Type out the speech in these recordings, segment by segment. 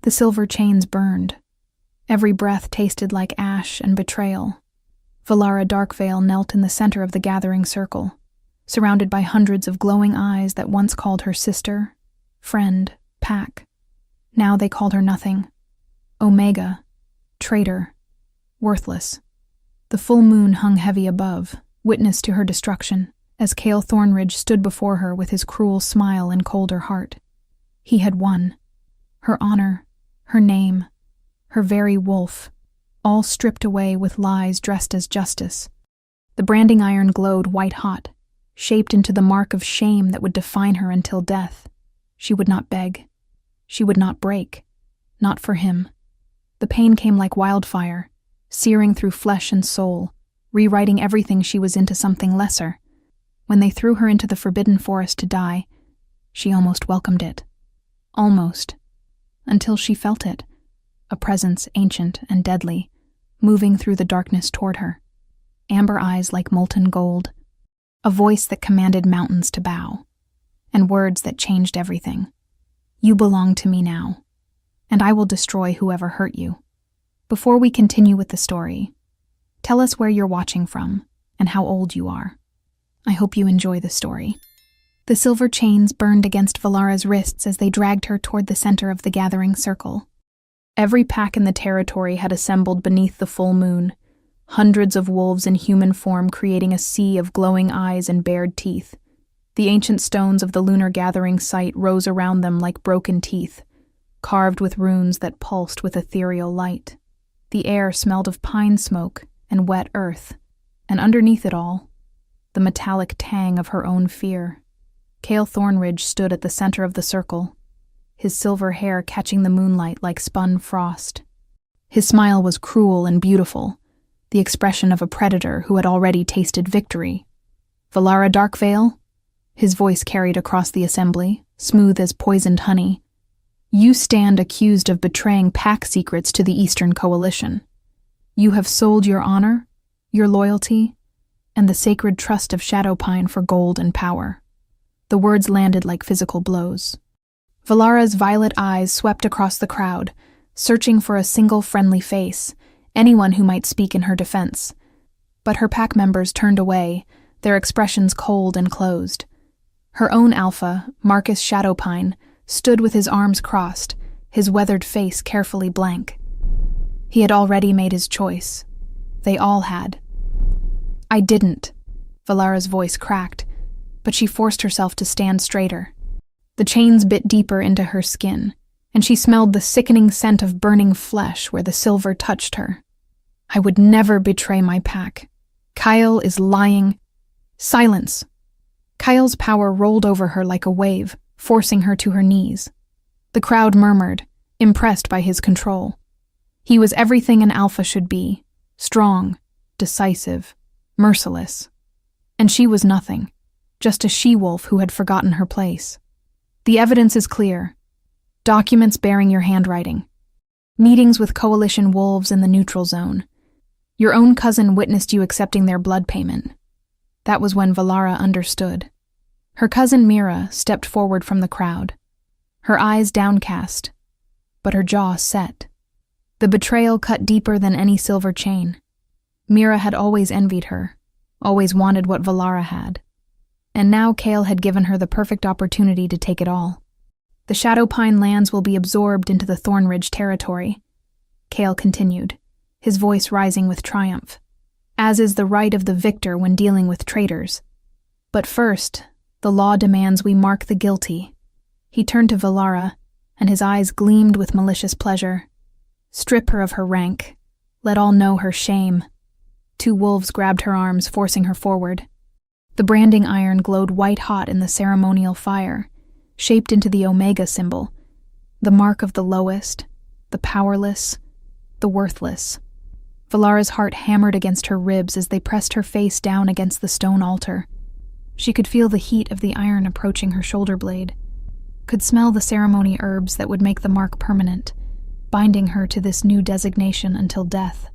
The silver chains burned. Every breath tasted like ash and betrayal. Valara Darkveil knelt in the center of the gathering circle, surrounded by hundreds of glowing eyes that once called her sister, friend, pack. Now they called her nothing. Omega, traitor, worthless. The full moon hung heavy above, witness to her destruction, as Cale Thornridge stood before her with his cruel smile and colder heart. He had won. Her honor, her name, her very wolf, all stripped away with lies dressed as justice. The branding iron glowed white-hot, shaped into the mark of shame that would define her until death. She would not beg. She would not break. Not for him. The pain came like wildfire, searing through flesh and soul, rewriting everything she was into something lesser. When they threw her into the forbidden forest to die, she almost welcomed it. Almost. Until she felt it, a presence ancient and deadly, moving through the darkness toward her. Amber eyes like molten gold, a voice that commanded mountains to bow, and words that changed everything. You belong to me now, and I will destroy whoever hurt you. Before we continue with the story, tell us where you're watching from and how old you are. I hope you enjoy the story. The silver chains burned against Valara's wrists as they dragged her toward the center of the gathering circle. Every pack in the territory had assembled beneath the full moon, hundreds of wolves in human form creating a sea of glowing eyes and bared teeth. The ancient stones of the lunar gathering site rose around them like broken teeth, carved with runes that pulsed with ethereal light. The air smelled of pine smoke and wet earth, and underneath it all, the metallic tang of her own fear. Cale Thornridge stood at the center of the circle, his silver hair catching the moonlight like spun frost. His smile was cruel and beautiful, the expression of a predator who had already tasted victory. Valara Darkveil? His voice carried across the assembly, smooth as poisoned honey. You stand accused of betraying pack secrets to the Eastern Coalition. You have sold your honor, your loyalty, and the sacred trust of Shadowpine for gold and power. The words landed like physical blows. Valara's violet eyes swept across the crowd, searching for a single friendly face, anyone who might speak in her defense. But her pack members turned away, their expressions cold and closed. Her own alpha, Marcus Shadowpine, stood with his arms crossed, his weathered face carefully blank. He had already made his choice. They all had. I didn't. Valara's voice cracked, but she forced herself to stand straighter. The chains bit deeper into her skin, and she smelled the sickening scent of burning flesh where the silver touched her. I would never betray my pack. Kyle is lying. Silence! Kyle's power rolled over her like a wave, forcing her to her knees. The crowd murmured, impressed by his control. He was everything an alpha should be, strong, decisive, merciless. And she was nothing, just a she-wolf who had forgotten her place. The evidence is clear. Documents bearing your handwriting. Meetings with coalition wolves in the neutral zone. Your own cousin witnessed you accepting their blood payment. That was when Valara understood. Her cousin Mira stepped forward from the crowd, her eyes downcast, but her jaw set. The betrayal cut deeper than any silver chain. Mira had always envied her, always wanted what Valara had. And now Cale had given her the perfect opportunity to take it all. The Shadowpine lands will be absorbed into the Thornridge territory. Cale continued, his voice rising with triumph, as is the right of the victor when dealing with traitors. But first, the law demands we mark the guilty. He turned to Valara, and his eyes gleamed with malicious pleasure. Strip her of her rank. Let all know her shame. Two wolves grabbed her arms, forcing her forward. The branding iron glowed white-hot in the ceremonial fire, shaped into the Omega symbol, the mark of the lowest, the powerless, the worthless. Valara's heart hammered against her ribs as they pressed her face down against the stone altar. She could feel the heat of the iron approaching her shoulder blade, could smell the ceremony herbs that would make the mark permanent, binding her to this new designation until death.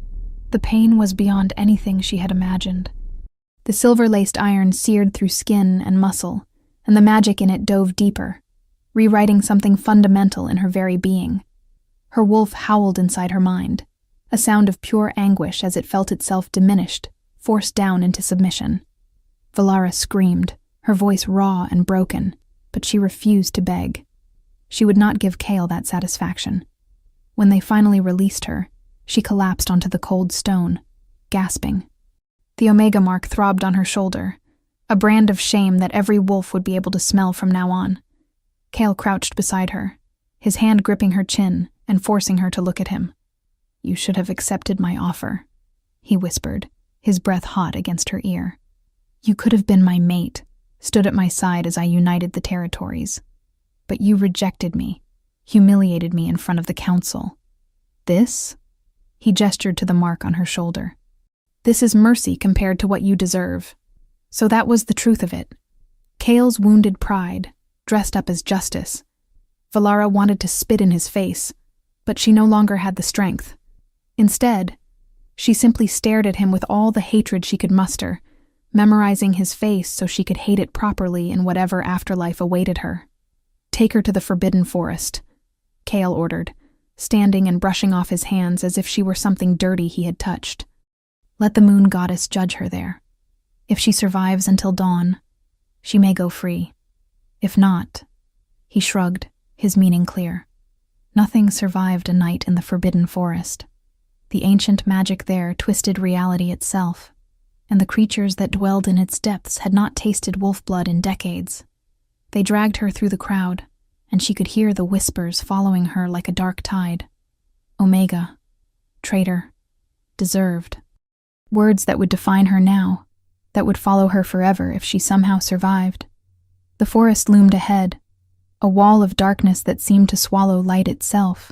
The pain was beyond anything she had imagined. The silver-laced iron seared through skin and muscle, and the magic in it dove deeper, rewriting something fundamental in her very being. Her wolf howled inside her mind, a sound of pure anguish as it felt itself diminished, forced down into submission. Valara screamed, her voice raw and broken, but she refused to beg. She would not give Kale that satisfaction. When they finally released her, she collapsed onto the cold stone, gasping. The Omega mark throbbed on her shoulder, a brand of shame that every wolf would be able to smell from now on. Kale crouched beside her, his hand gripping her chin and forcing her to look at him. "You should have accepted my offer," he whispered, his breath hot against her ear. "You could have been my mate, stood at my side as I united the territories. But you rejected me, humiliated me in front of the council. This?" He gestured to the mark on her shoulder. "This is mercy compared to what you deserve." So that was the truth of it. Kale's wounded pride, dressed up as justice. Valara wanted to spit in his face, but she no longer had the strength. Instead, she simply stared at him with all the hatred she could muster, memorizing his face so she could hate it properly in whatever afterlife awaited her. "Take her to the Forbidden Forest," Kale ordered, standing and brushing off his hands as if she were something dirty he had touched. "Let the moon goddess judge her there. If she survives until dawn, she may go free. If not," he shrugged, his meaning clear. Nothing survived a night in the Forbidden Forest. The ancient magic there twisted reality itself, and the creatures that dwelled in its depths had not tasted wolf blood in decades. They dragged her through the crowd, and she could hear the whispers following her like a dark tide. Omega, traitor, deserved. Words that would define her now, that would follow her forever if she somehow survived. The forest loomed ahead, a wall of darkness that seemed to swallow light itself.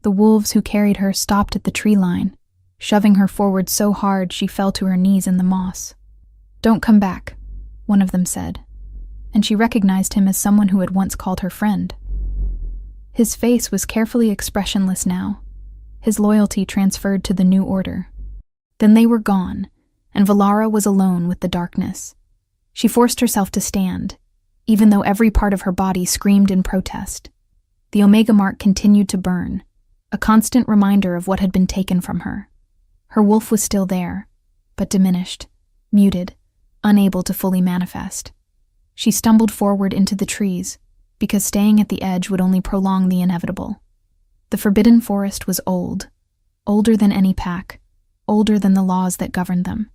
The wolves who carried her stopped at the tree line, shoving her forward so hard she fell to her knees in the moss. "Don't come back," one of them said, and she recognized him as someone who had once called her friend. His face was carefully expressionless now, his loyalty transferred to the new order. Then they were gone, and Valara was alone with the darkness. She forced herself to stand, even though every part of her body screamed in protest. The Omega mark continued to burn, a constant reminder of what had been taken from her. Her wolf was still there, but diminished, muted, unable to fully manifest. She stumbled forward into the trees, because staying at the edge would only prolong the inevitable. The Forbidden Forest was old, older than any pack, older than the laws that governed them.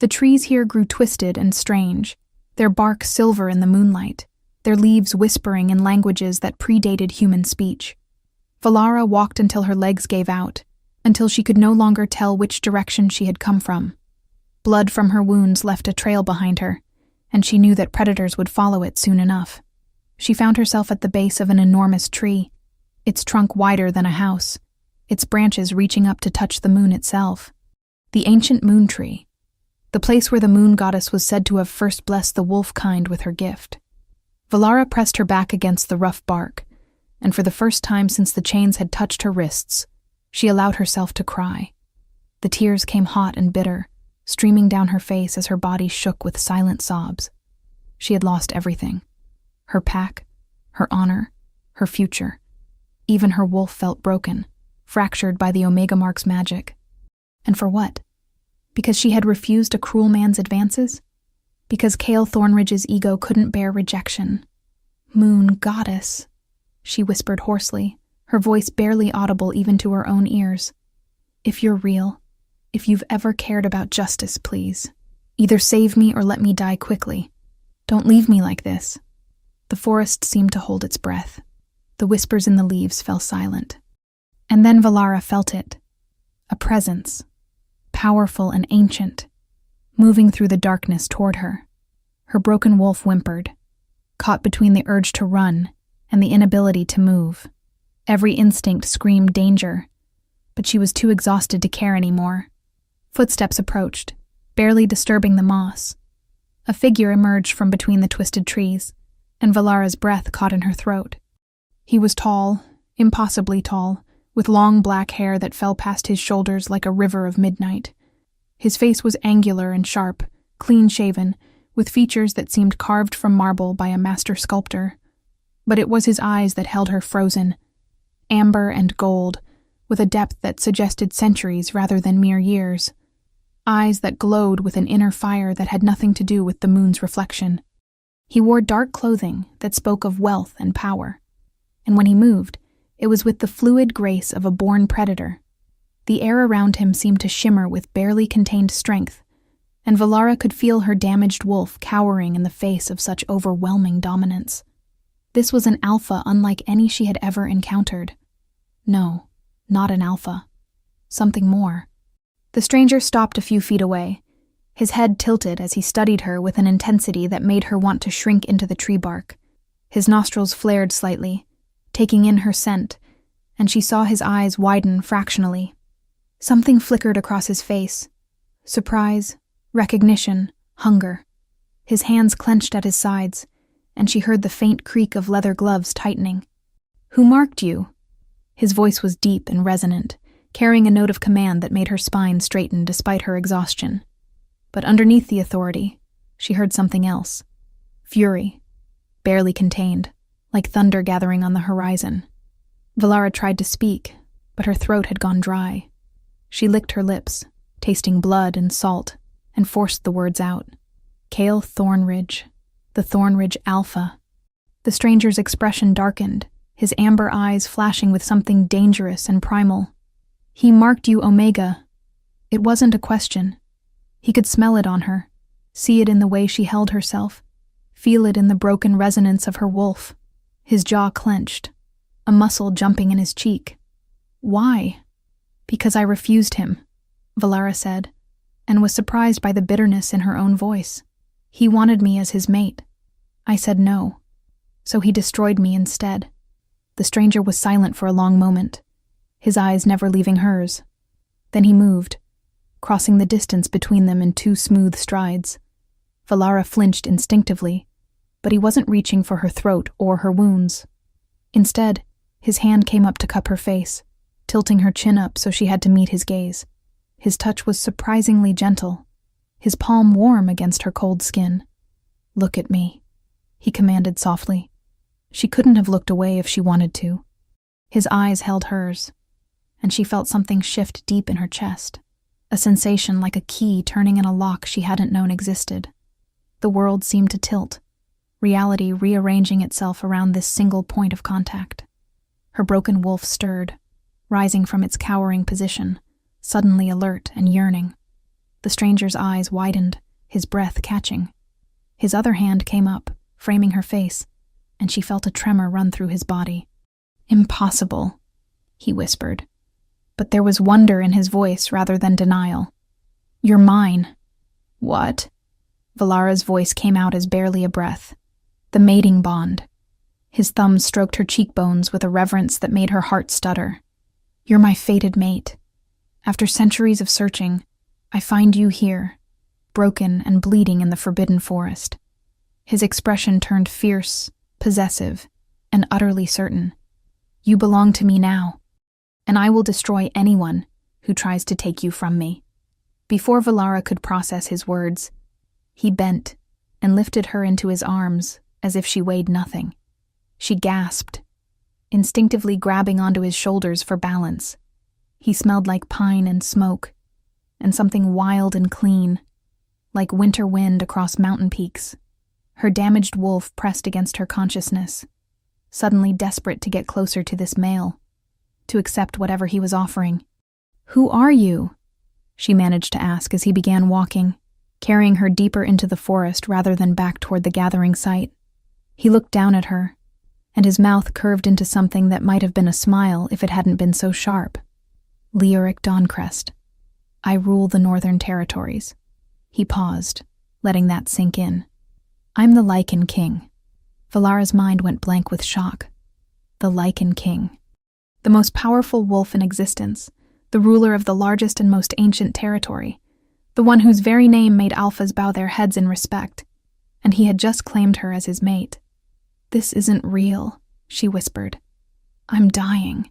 The trees here grew twisted and strange, their bark silver in the moonlight, their leaves whispering in languages that predated human speech. Valara walked until her legs gave out, until she could no longer tell which direction she had come from. Blood from her wounds left a trail behind her, and she knew that predators would follow it soon enough. She found herself at the base of an enormous tree, its trunk wider than a house, its branches reaching up to touch the moon itself. The ancient moon tree, the place where the moon goddess was said to have first blessed the wolf kind with her gift. Valara pressed her back against the rough bark, and for the first time since the chains had touched her wrists, she allowed herself to cry. The tears came hot and bitter, streaming down her face as her body shook with silent sobs. She had lost everything. Her pack, her honor, her future. Even her wolf felt broken, fractured by the Omega Mark's magic. And for what? Because she had refused a cruel man's advances? Because Kale Thornridge's ego couldn't bear rejection? "Moon goddess," she whispered hoarsely, her voice barely audible even to her own ears. "If you're real, if you've ever cared about justice, please, either save me or let me die quickly. Don't leave me like this." The forest seemed to hold its breath. The whispers in the leaves fell silent. And then Valara felt it. A presence, powerful and ancient, moving through the darkness toward her. Her broken wolf whimpered, caught between the urge to run and the inability to move. Every instinct screamed danger, but she was too exhausted to care anymore. Footsteps approached, barely disturbing the moss. A figure emerged from between the twisted trees, and Valara's breath caught in her throat. He was tall, impossibly tall, with long black hair that fell past his shoulders like a river of midnight. His face was angular and sharp, clean-shaven, with features that seemed carved from marble by a master sculptor. But it was his eyes that held her frozen, amber and gold, with a depth that suggested centuries rather than mere years. Eyes that glowed with an inner fire that had nothing to do with the moon's reflection. He wore dark clothing that spoke of wealth and power, and when he moved, it was with the fluid grace of a born predator. The air around him seemed to shimmer with barely contained strength, and Valara could feel her damaged wolf cowering in the face of such overwhelming dominance. This was an alpha unlike any she had ever encountered. No, not an alpha. Something more. The stranger stopped a few feet away, his head tilted as he studied her with an intensity that made her want to shrink into the tree bark. His nostrils flared slightly, taking in her scent, and she saw his eyes widen fractionally. Something flickered across his face. Surprise, recognition, hunger. His hands clenched at his sides, and she heard the faint creak of leather gloves tightening. "Who marked you?" His voice was deep and resonant, carrying a note of command that made her spine straighten despite her exhaustion. But underneath the authority, she heard something else. Fury, barely contained, like thunder gathering on the horizon. Valara tried to speak, but her throat had gone dry. She licked her lips, tasting blood and salt, and forced the words out. Cale Thornridge, the Thornridge Alpha. The stranger's expression darkened, his amber eyes flashing with something dangerous and primal. "He marked you Omega." It wasn't a question. He could smell it on her, see it in the way she held herself, feel it in the broken resonance of her wolf. His jaw clenched, a muscle jumping in his cheek. "Why?" "Because I refused him," Valara said, and was surprised by the bitterness in her own voice. "He wanted me as his mate. I said no, so he destroyed me instead." The stranger was silent for a long moment, his eyes never leaving hers. Then he moved, crossing the distance between them in 2 smooth strides. Valara flinched instinctively, but he wasn't reaching for her throat or her wounds. Instead, his hand came up to cup her face, tilting her chin up so she had to meet his gaze. His touch was surprisingly gentle, his palm warm against her cold skin. "Look at me," he commanded softly. She couldn't have looked away if she wanted to. His eyes held hers, and she felt something shift deep in her chest, a sensation like a key turning in a lock she hadn't known existed. The world seemed to tilt, reality rearranging itself around this single point of contact. Her broken wolf stirred, rising from its cowering position, suddenly alert and yearning. The stranger's eyes widened, his breath catching. His other hand came up, framing her face, and she felt a tremor run through his body. "Impossible," he whispered, but there was wonder in his voice rather than denial. "You're mine." "What?" Valara's voice came out as barely a breath. "The mating bond." His thumbs stroked her cheekbones with a reverence that made her heart stutter. "You're my fated mate. After centuries of searching, I find you here, broken and bleeding in the forbidden forest." His expression turned fierce, possessive, and utterly certain. "You belong to me now, and I will destroy anyone who tries to take you from me." Before Valara could process his words, he bent and lifted her into his arms as if she weighed nothing. She gasped, instinctively grabbing onto his shoulders for balance. He smelled like pine and smoke, and something wild and clean, like winter wind across mountain peaks. Her damaged wolf pressed against her consciousness, suddenly desperate to get closer to this male, to accept whatever he was offering. "Who are you?" she managed to ask as he began walking, carrying her deeper into the forest rather than back toward the gathering site. He looked down at her, and his mouth curved into something that might have been a smile if it hadn't been so sharp. "Leoric Dawncrest. I rule the Northern Territories." He paused, letting that sink in. "I'm the Lycan King." Valara's mind went blank with shock. The Lycan King. The most powerful wolf in existence, the ruler of the largest and most ancient territory, the one whose very name made alphas bow their heads in respect, and he had just claimed her as his mate. "This isn't real," she whispered. "I'm dying.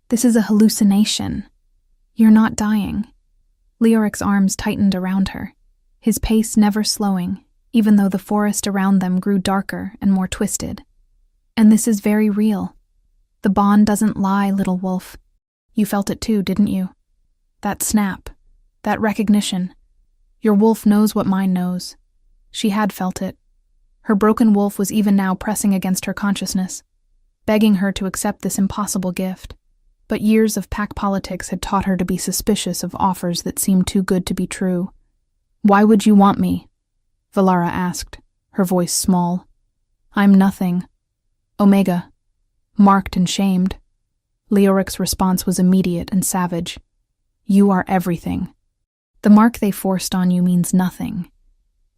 This is a hallucination." "You're not dying." Leoric's arms tightened around her, his pace never slowing, even though the forest around them grew darker and more twisted. "And this is very real. The bond doesn't lie, little wolf. You felt it too, didn't you? That snap, that recognition. Your wolf knows what mine knows. She had felt it. Her broken wolf was even now pressing against her consciousness, begging her to accept this impossible gift. But years of pack politics had taught her to be suspicious of offers that seemed too good to be true. "Why would you want me?" Valara asked, her voice small. "I'm nothing. Omega." Marked and shamed. Leoric's response was immediate and savage. "You are everything. The mark they forced on you means nothing.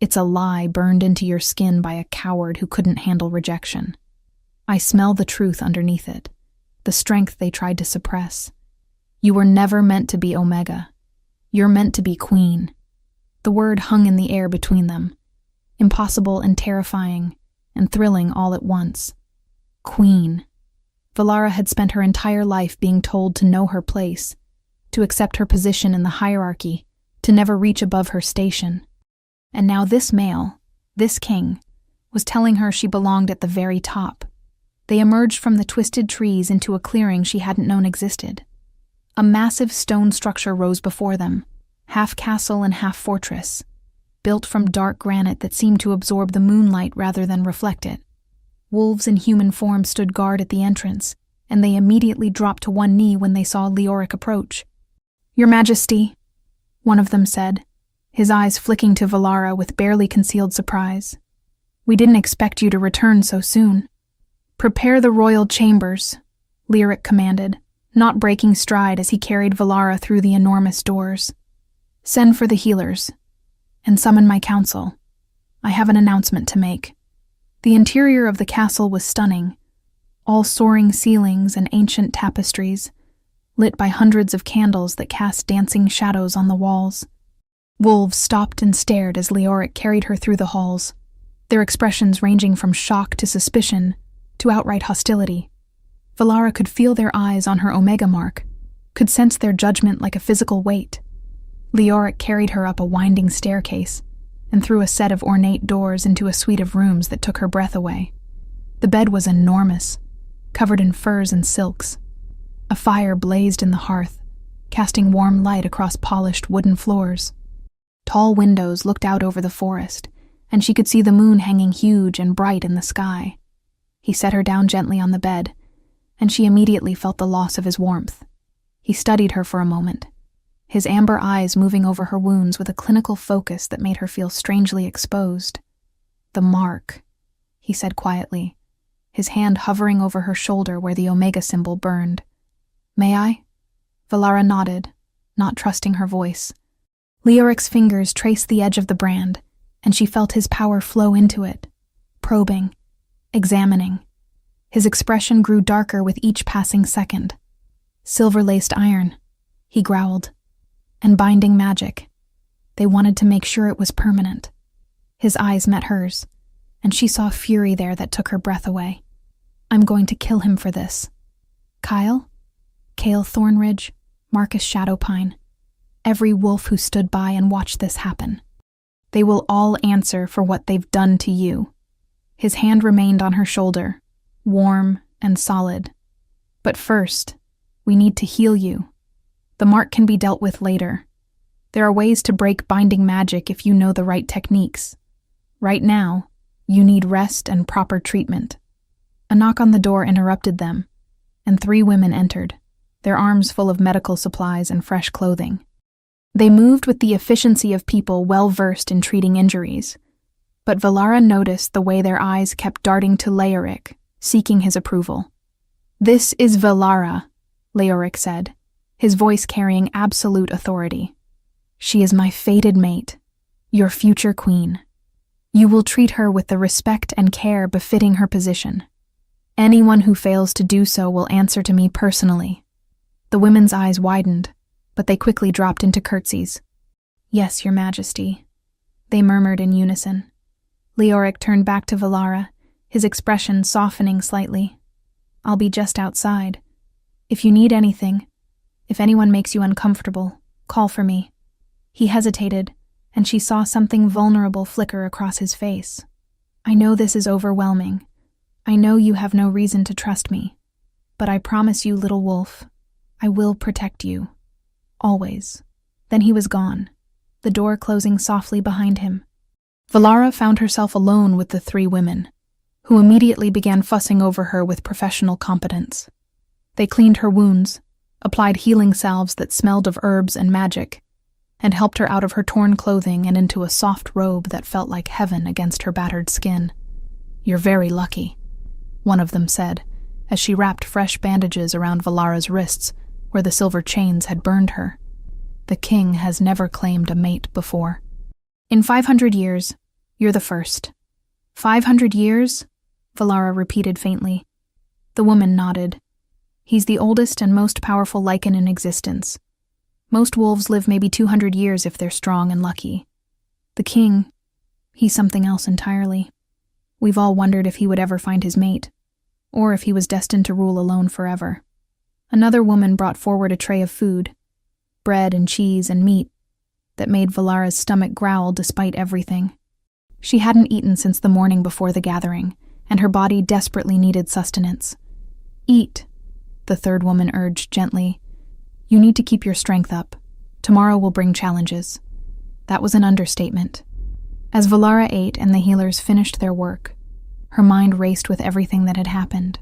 It's a lie burned into your skin by a coward who couldn't handle rejection. I smell the truth underneath it, the strength they tried to suppress. You were never meant to be Omega. You're meant to be Queen." The word hung in the air between them, impossible and terrifying and thrilling all at once. Queen. Valara had spent her entire life being told to know her place, to accept her position in the hierarchy, to never reach above her station. And now this male, this king, was telling her she belonged at the very top. They emerged from the twisted trees into a clearing she hadn't known existed. A massive stone structure rose before them, half castle and half fortress, built from dark granite that seemed to absorb the moonlight rather than reflect it. Wolves in human form stood guard at the entrance, and they immediately dropped to one knee when they saw Leoric approach. "Your Majesty," one of them said, his eyes flicking to Valara with barely concealed surprise. "We didn't expect you to return so soon." "Prepare the royal chambers," Leoric commanded, not breaking stride as he carried Valara through the enormous doors. "Send for the healers, and summon my council. I have an announcement to make." The interior of the castle was stunning, all soaring ceilings and ancient tapestries, lit by hundreds of candles that cast dancing shadows on the walls. Wolves stopped and stared as Leoric carried her through the halls, their expressions ranging from shock to suspicion to outright hostility. Valara could feel their eyes on her Omega mark, could sense their judgment like a physical weight. Leoric carried her up a winding staircase and through a set of ornate doors into a suite of rooms that took her breath away. The bed was enormous, covered in furs and silks. A fire blazed in the hearth, casting warm light across polished wooden floors. Tall windows looked out over the forest, and she could see the moon hanging huge and bright in the sky. He set her down gently on the bed, and she immediately felt the loss of his warmth. He studied her for a moment, his amber eyes moving over her wounds with a clinical focus that made her feel strangely exposed. "The mark," he said quietly, his hand hovering over her shoulder where the Omega symbol burned. "May I?" Valara nodded, not trusting her voice. Leoric's fingers traced the edge of the brand, and she felt his power flow into it, probing, examining. His expression grew darker with each passing second. "Silver-laced iron," he growled, "and binding magic. They wanted to make sure it was permanent." His eyes met hers, and she saw fury there that took her breath away. "I'm going to kill him for this. Kyle, Cale Thornridge, Marcus Shadowpine, every wolf who stood by and watched this happen. They will all answer for what they've done to you." His hand remained on her shoulder, warm and solid. "But first, we need to heal you. The mark can be dealt with later. There are ways to break binding magic if you know the right techniques. Right now, you need rest and proper treatment." A knock on the door interrupted them, and 3 women entered, their arms full of medical supplies and fresh clothing. They moved with the efficiency of people well-versed in treating injuries, but Valara noticed the way their eyes kept darting to Leoric, seeking his approval. "This is Valara," Leoric said, his voice carrying absolute authority. "She is my fated mate, your future queen. You will treat her with the respect and care befitting her position. Anyone who fails to do so will answer to me personally." The women's eyes widened, but they quickly dropped into curtsies. "Yes, your Majesty," they murmured in unison. Leoric turned back to Valara, his expression softening slightly. "I'll be just outside. If you need anything, if anyone makes you uncomfortable, call for me." He hesitated, and she saw something vulnerable flicker across his face. "I know this is overwhelming. I know you have no reason to trust me. But I promise you, little wolf, I will protect you. Always." Then he was gone, the door closing softly behind him. Valara found herself alone with the three women, who immediately began fussing over her with professional competence. They cleaned her wounds, applied healing salves that smelled of herbs and magic, and helped her out of her torn clothing and into a soft robe that felt like heaven against her battered skin. "You're very lucky," one of them said, as she wrapped fresh bandages around Valara's wrists where the silver chains had burned her. "The king has never claimed a mate before. In 500 years, you're the first." 500 years? Valara repeated faintly. The woman nodded. "He's the oldest and most powerful Lycan in existence. Most wolves live maybe 200 years if they're strong and lucky. The king, he's something else entirely. We've all wondered if he would ever find his mate, or if he was destined to rule alone forever." Another woman brought forward a tray of food, bread and cheese and meat, that made Valara's stomach growl despite everything. She hadn't eaten since the morning before the gathering, and her body desperately needed sustenance. "Eat," the third woman urged gently. "You need to keep your strength up. Tomorrow will bring challenges." That was an understatement. As Valara ate and the healers finished their work, her mind raced with everything that had happened.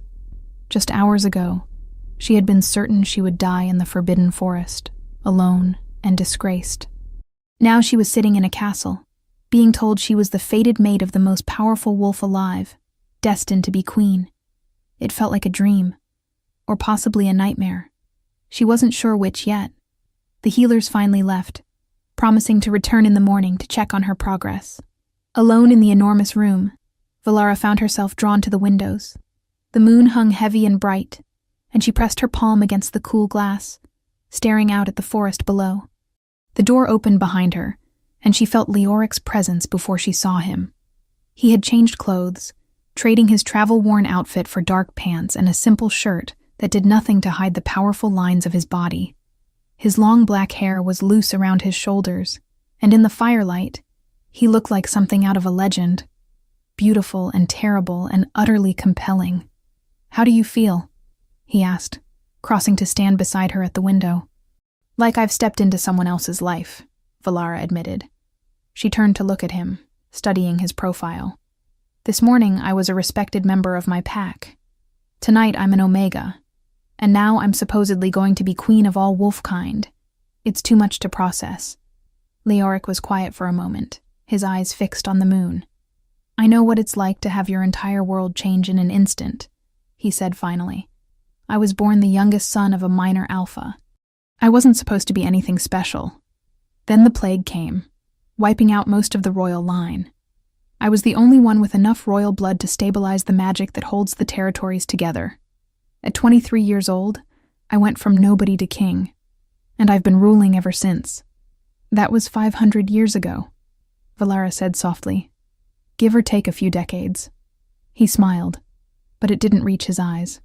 Just hours ago, she had been certain she would die in the Forbidden Forest, alone and disgraced. Now she was sitting in a castle, being told she was the fated mate of the most powerful wolf alive, destined to be queen. It felt like a dream, or possibly a nightmare. She wasn't sure which yet. The healers finally left, promising to return in the morning to check on her progress. Alone in the enormous room, Valara found herself drawn to the windows. The moon hung heavy and bright, and she pressed her palm against the cool glass, staring out at the forest below. The door opened behind her, and she felt Leoric's presence before she saw him. He had changed clothes, trading his travel-worn outfit for dark pants and a simple shirt that did nothing to hide the powerful lines of his body. His long black hair was loose around his shoulders, and in the firelight, he looked like something out of a legend. Beautiful and terrible and utterly compelling. "How do you feel?" he asked, crossing to stand beside her at the window. "Like I've stepped into someone else's life," Valara admitted. She turned to look at him, studying his profile. "This morning I was a respected member of my pack. Tonight I'm an Omega, and now I'm supposedly going to be queen of all wolfkind. It's too much to process." Leoric was quiet for a moment, his eyes fixed on the moon. "I know what it's like to have your entire world change in an instant," he said finally. "I was born the youngest son of a minor alpha. I wasn't supposed to be anything special. Then the plague came, wiping out most of the royal line. I was the only one with enough royal blood to stabilize the magic that holds the territories together. At 23 years old, I went from nobody to king, and I've been ruling ever since." "That was 500 years ago," Valara said softly. "Give or take a few decades." He smiled, but it didn't reach his eyes.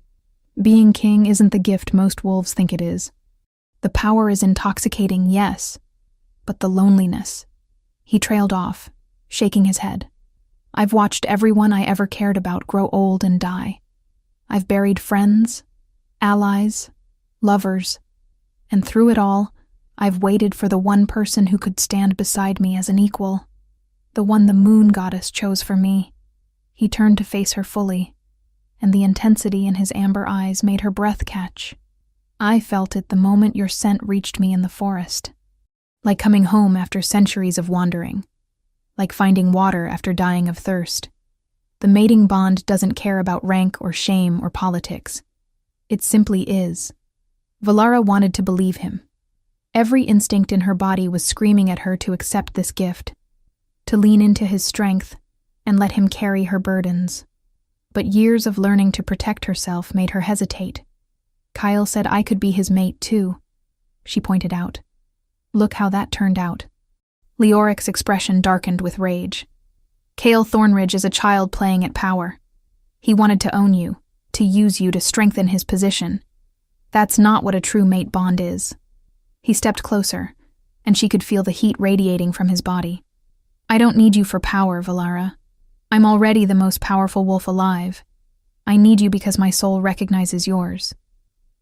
"Being king isn't the gift most wolves think it is. The power is intoxicating, yes, but the loneliness." He trailed off, shaking his head. "I've watched everyone I ever cared about grow old and die. I've buried friends, allies, lovers, and through it all, I've waited for the one person who could stand beside me as an equal, the one the moon goddess chose for me." He turned to face her fully, and the intensity in his amber eyes made her breath catch. "I felt it the moment your scent reached me in the forest. Like coming home after centuries of wandering. Like finding water after dying of thirst. The mating bond doesn't care about rank or shame or politics. It simply is." Valara wanted to believe him. Every instinct in her body was screaming at her to accept this gift, to lean into his strength and let him carry her burdens. But years of learning to protect herself made her hesitate. "Kyle said I could be his mate too," she pointed out. "Look how that turned out." Leoric's expression darkened with rage. "Cale Thornridge is a child playing at power. He wanted to own you, to use you to strengthen his position. That's not what a true mate bond is." He stepped closer, and she could feel the heat radiating from his body. "I don't need you for power, Valara. I'm already the most powerful wolf alive. I need you because my soul recognizes yours.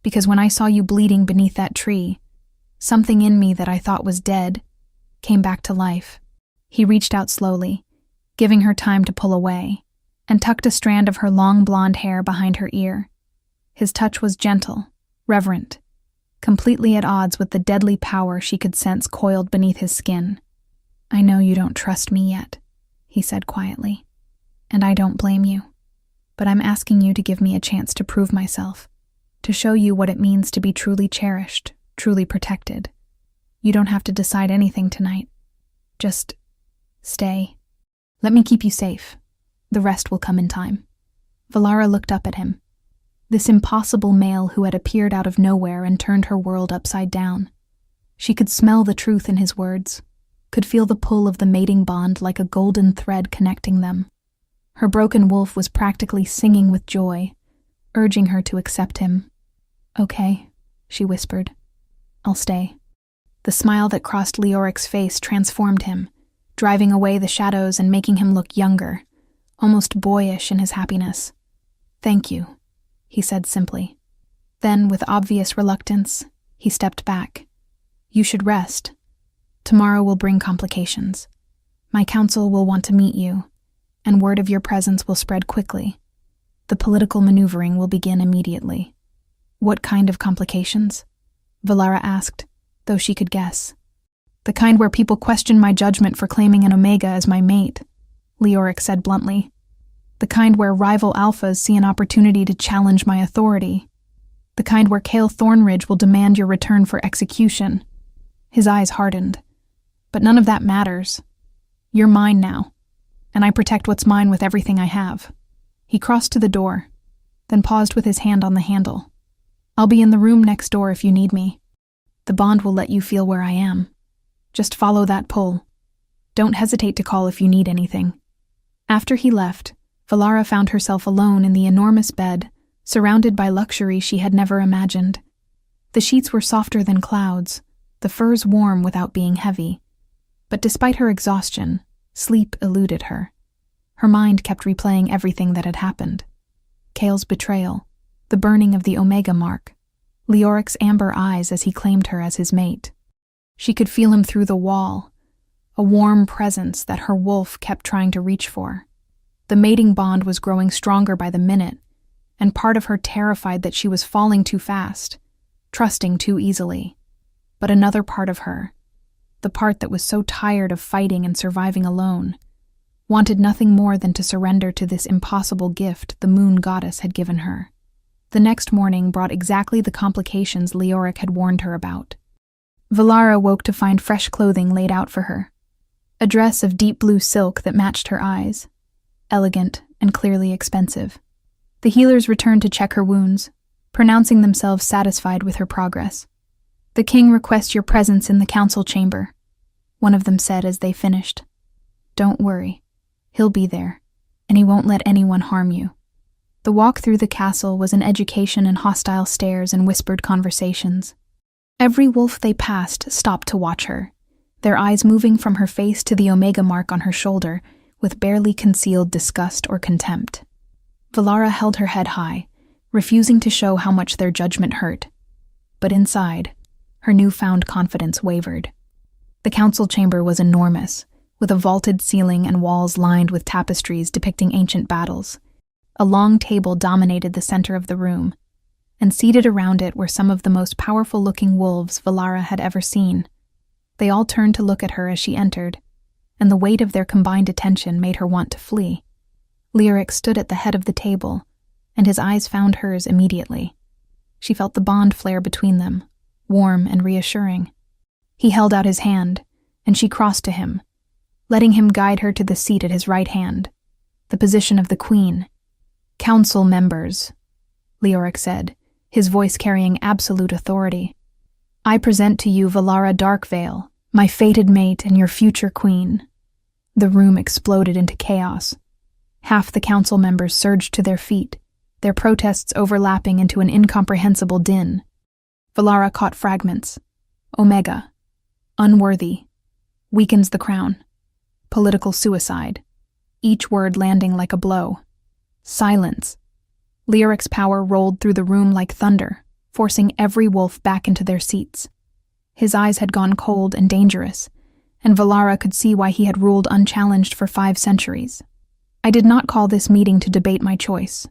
Because when I saw you bleeding beneath that tree, something in me that I thought was dead came back to life." He reached out slowly, giving her time to pull away, and tucked a strand of her long blonde hair behind her ear. His touch was gentle, reverent, completely at odds with the deadly power she could sense coiled beneath his skin. "I know you don't trust me yet," he said quietly, "and I don't blame you. But I'm asking you to give me a chance to prove myself, to show you what it means to be truly cherished, truly protected. You don't have to decide anything tonight. Just stay. Let me keep you safe. The rest will come in time." Valara looked up at him. This impossible male who had appeared out of nowhere and turned her world upside down. She could smell the truth in his words, could feel the pull of the mating bond like a golden thread connecting them. Her broken wolf was practically singing with joy, urging her to accept him. "Okay," she whispered. "I'll stay." The smile that crossed Leoric's face transformed him, driving away the shadows and making him look younger, almost boyish in his happiness. "Thank you," he said simply. Then, with obvious reluctance, he stepped back. "You should rest. Tomorrow will bring complications. My council will want to meet you, and word of your presence will spread quickly. The political maneuvering will begin immediately." "What kind of complications?" Valara asked, though she could guess. "The kind where people question my judgment for claiming an Omega as my mate," Leoric said bluntly. "The kind where rival alphas see an opportunity to challenge my authority. The kind where Cale Thornridge will demand your return for execution." His eyes hardened. "But none of that matters. You're mine now, and I protect what's mine with everything I have." He crossed to the door, then paused with his hand on the handle. "I'll be in the room next door if you need me. The bond will let you feel where I am. Just follow that pull. Don't hesitate to call if you need anything." After he left, Valara found herself alone in the enormous bed, surrounded by luxury she had never imagined. The sheets were softer than clouds, the furs warm without being heavy. But despite her exhaustion, sleep eluded her. Her mind kept replaying everything that had happened. Cale's betrayal, the burning of the Omega mark, Leoric's amber eyes as he claimed her as his mate. She could feel him through the wall, a warm presence that her wolf kept trying to reach for. The mating bond was growing stronger by the minute, and part of her terrified that she was falling too fast, trusting too easily. But another part of her, the part that was so tired of fighting and surviving alone, wanted nothing more than to surrender to this impossible gift the moon goddess had given her. The next morning brought exactly the complications Leoric had warned her about. Valara woke to find fresh clothing laid out for her. A dress of deep blue silk that matched her eyes, elegant and clearly expensive. The healers returned to check her wounds, pronouncing themselves satisfied with her progress. "The king requests your presence in the council chamber," one of them said as they finished. "Don't worry, he'll be there, and he won't let anyone harm you." The walk through the castle was an education in hostile stares and whispered conversations. Every wolf they passed stopped to watch her, their eyes moving from her face to the Omega mark on her shoulder with barely concealed disgust or contempt. Valara held her head high, refusing to show how much their judgment hurt. But inside, her newfound confidence wavered. The council chamber was enormous, with a vaulted ceiling and walls lined with tapestries depicting ancient battles. A long table dominated the center of the room, and seated around it were some of the most powerful-looking wolves Valara had ever seen. They all turned to look at her as she entered, and the weight of their combined attention made her want to flee. Leoric stood at the head of the table, and his eyes found hers immediately. She felt the bond flare between them, warm and reassuring. He held out his hand, and she crossed to him, letting him guide her to the seat at his right hand, the position of the queen. "Council members," Leoric said, his voice carrying absolute authority. "I present to you Valara Darkveil, my fated mate and your future queen." The room exploded into chaos. Half the council members surged to their feet, their protests overlapping into an incomprehensible din. Valara caught fragments. Omega. Unworthy. Weakens the crown. Political suicide. Each word landing like a blow. Silence. Lyoric's power rolled through the room like thunder, forcing every wolf back into their seats. His eyes had gone cold and dangerous, and Valara could see why he had ruled unchallenged for 5 centuries. I did not call this meeting to debate my choice.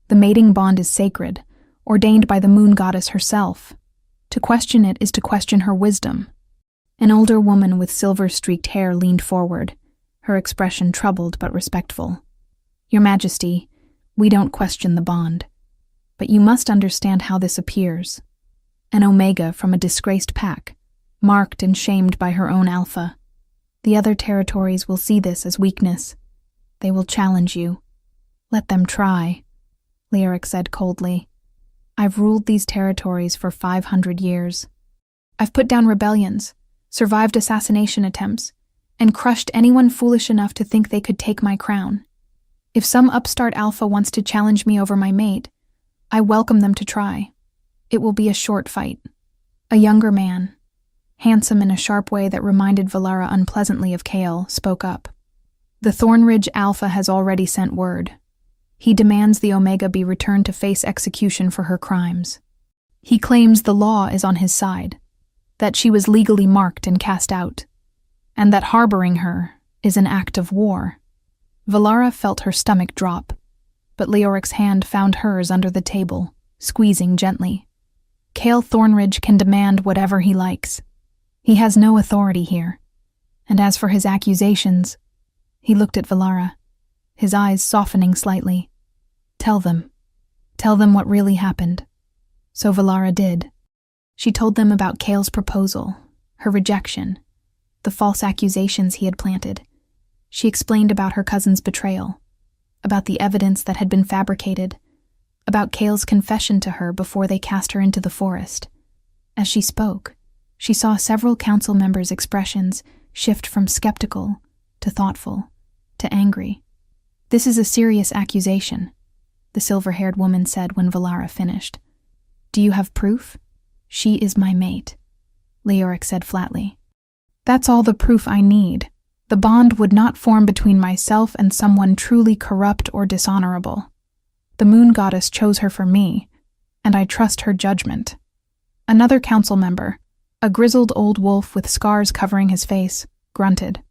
The mating bond is sacred, ordained by the moon goddess herself. To question it is to question her wisdom. An older woman with silver-streaked hair leaned forward, her expression troubled but respectful. Your Majesty, we don't question the bond. But you must understand how this appears. An Omega from a disgraced pack, marked and shamed by her own alpha. The other territories will see this as weakness. They will challenge you. Let them try, Lyoric said coldly. I've ruled these territories for 500 years. I've put down rebellions, survived assassination attempts, and crushed anyone foolish enough to think they could take my crown. If some upstart alpha wants to challenge me over my mate, I welcome them to try. It will be a short fight. A younger man, handsome in a sharp way that reminded Valara unpleasantly of Kale, spoke up. The Thornridge Alpha has already sent word. He demands the Omega be returned to face execution for her crimes. He claims the law is on his side, that she was legally marked and cast out, and that harboring her is an act of war. Valara felt her stomach drop, but Leoric's hand found hers under the table, squeezing gently. Kale Thornridge can demand whatever he likes. He has no authority here. And as for his accusations, he looked at Valara, his eyes softening slightly. Tell them what really happened. So Valara did. She told them about Kale's proposal, her rejection, the false accusations he had planted. She explained about her cousin's betrayal, about the evidence that had been fabricated, about Kale's confession to her before they cast her into the forest. As she spoke, she saw several council members' expressions shift from skeptical to thoughtful to angry. This is a serious accusation, the silver-haired woman said when Valara finished. Do you have proof? She is my mate, Leoric said flatly. That's all the proof I need. The bond would not form between myself and someone truly corrupt or dishonorable. The moon goddess chose her for me, and I trust her judgment. Another council member, a grizzled old wolf with scars covering his face, grunted.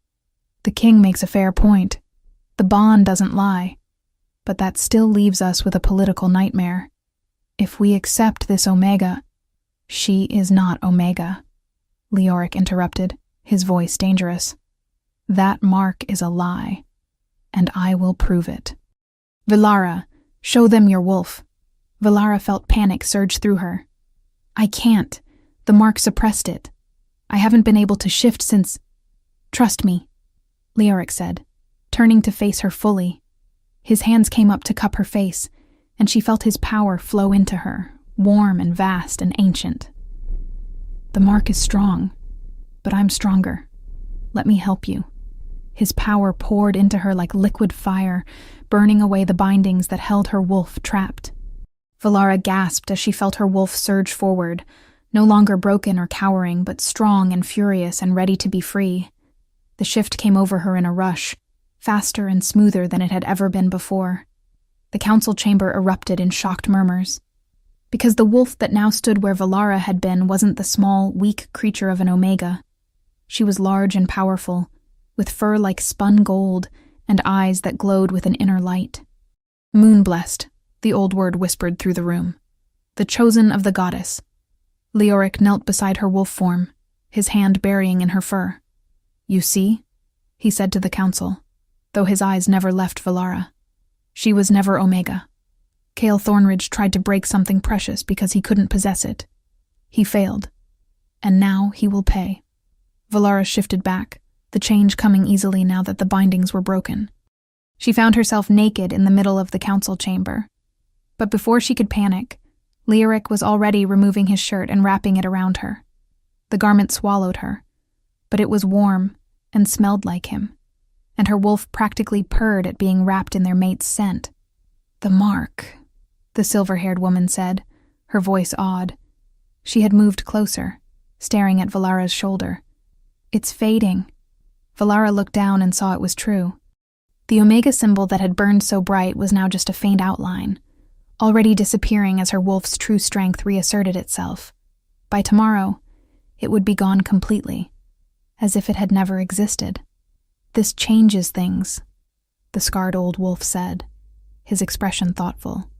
The king makes a fair point. The bond doesn't lie, but that still leaves us with a political nightmare. If we accept this Omega, she is not Omega, Leoric interrupted, his voice dangerous. That mark is a lie, and I will prove it. Valara, show them your wolf. Valara felt panic surge through her. I can't. The mark suppressed it. I haven't been able to shift since... Trust me, Leoric said, turning to face her fully. His hands came up to cup her face, and she felt his power flow into her, warm and vast and ancient. The mark is strong, but I'm stronger. Let me help you. His power poured into her like liquid fire, burning away the bindings that held her wolf trapped. Valara gasped as she felt her wolf surge forward, no longer broken or cowering, but strong and furious and ready to be free. The shift came over her in a rush, faster and smoother than it had ever been before. The council chamber erupted in shocked murmurs. Because the wolf that now stood where Valara had been wasn't the small, weak creature of an Omega. She was large and powerful, with fur like spun gold and eyes that glowed with an inner light. Moon-blessed, the old word whispered through the room. The chosen of the goddess. Leoric knelt beside her wolf form, his hand burying in her fur. You see, he said to the council, though his eyes never left Valara. She was never Omega. Kale Thornridge tried to break something precious because he couldn't possess it. He failed, and now he will pay. Valara shifted back, the change coming easily now that the bindings were broken. She found herself naked in the middle of the council chamber. But before she could panic, Leoric was already removing his shirt and wrapping it around her. The garment swallowed her, but it was warm and smelled like him, and her wolf practically purred at being wrapped in their mate's scent. The mark, the silver-haired woman said, her voice awed. She had moved closer, staring at Valara's shoulder. It's fading. Valara looked down and saw it was true. The Omega symbol that had burned so bright was now just a faint outline, already disappearing as her wolf's true strength reasserted itself. By tomorrow, it would be gone completely, as if it had never existed. "This changes things," the scarred old wolf said, his expression thoughtful.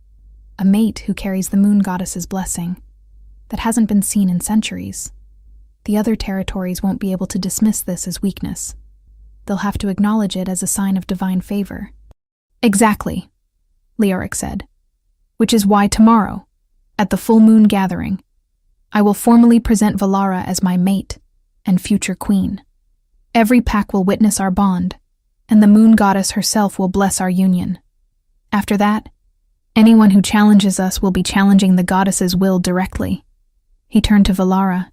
"A mate who carries the moon goddess's blessing. That hasn't been seen in centuries. The other territories won't be able to dismiss this as weakness. They'll have to acknowledge it as a sign of divine favor." "Exactly," Leoric said. "Which is why tomorrow, at the full moon gathering, I will formally present Valara as my mate and future queen. Every pack will witness our bond, and the moon goddess herself will bless our union. After that, anyone who challenges us will be challenging the goddess's will directly." He turned to Valara,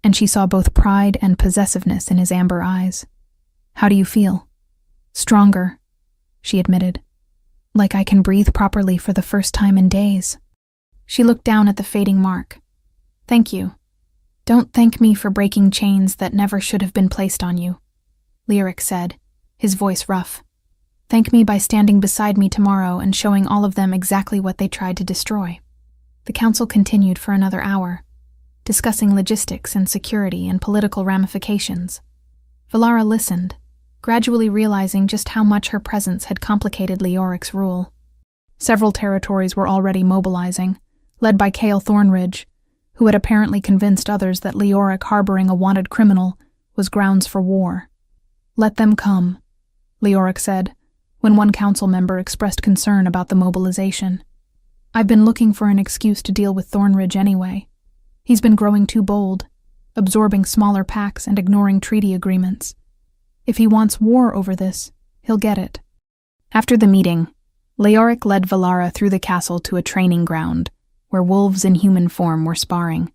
and she saw both pride and possessiveness in his amber eyes. "How do you feel?" "Stronger," she admitted. "Like I can breathe properly for the first time in days." She looked down at the fading mark. "Thank you. Don't thank me for breaking chains that never should have been placed on you," Leoric said, his voice rough. "Thank me by standing beside me tomorrow and showing all of them exactly what they tried to destroy." The council continued for another hour, discussing logistics and security and political ramifications. Valara listened, gradually realizing just how much her presence had complicated Leoric's rule. Several territories were already mobilizing, led by Cale Thornridge, who had apparently convinced others that Leoric harboring a wanted criminal was grounds for war. "Let them come," Leoric said, when one council member expressed concern about the mobilization. "I've been looking for an excuse to deal with Thornridge anyway. He's been growing too bold, absorbing smaller packs and ignoring treaty agreements. If he wants war over this, he'll get it." After the meeting, Leoric led Valara through the castle to a training ground, where wolves in human form were sparring.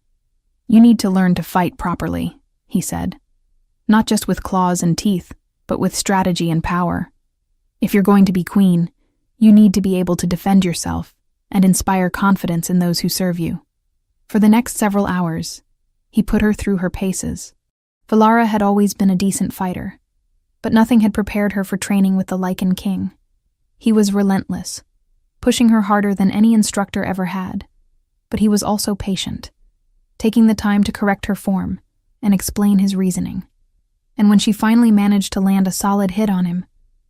"You need to learn to fight properly," he said. "Not just with claws and teeth, but with strategy and power. If you're going to be queen, you need to be able to defend yourself and inspire confidence in those who serve you." For the next several hours, he put her through her paces. Valara had always been a decent fighter, but nothing had prepared her for training with the Lycan king. He was relentless, pushing her harder than any instructor ever had, but he was also patient, taking the time to correct her form and explain his reasoning. And when she finally managed to land a solid hit on him,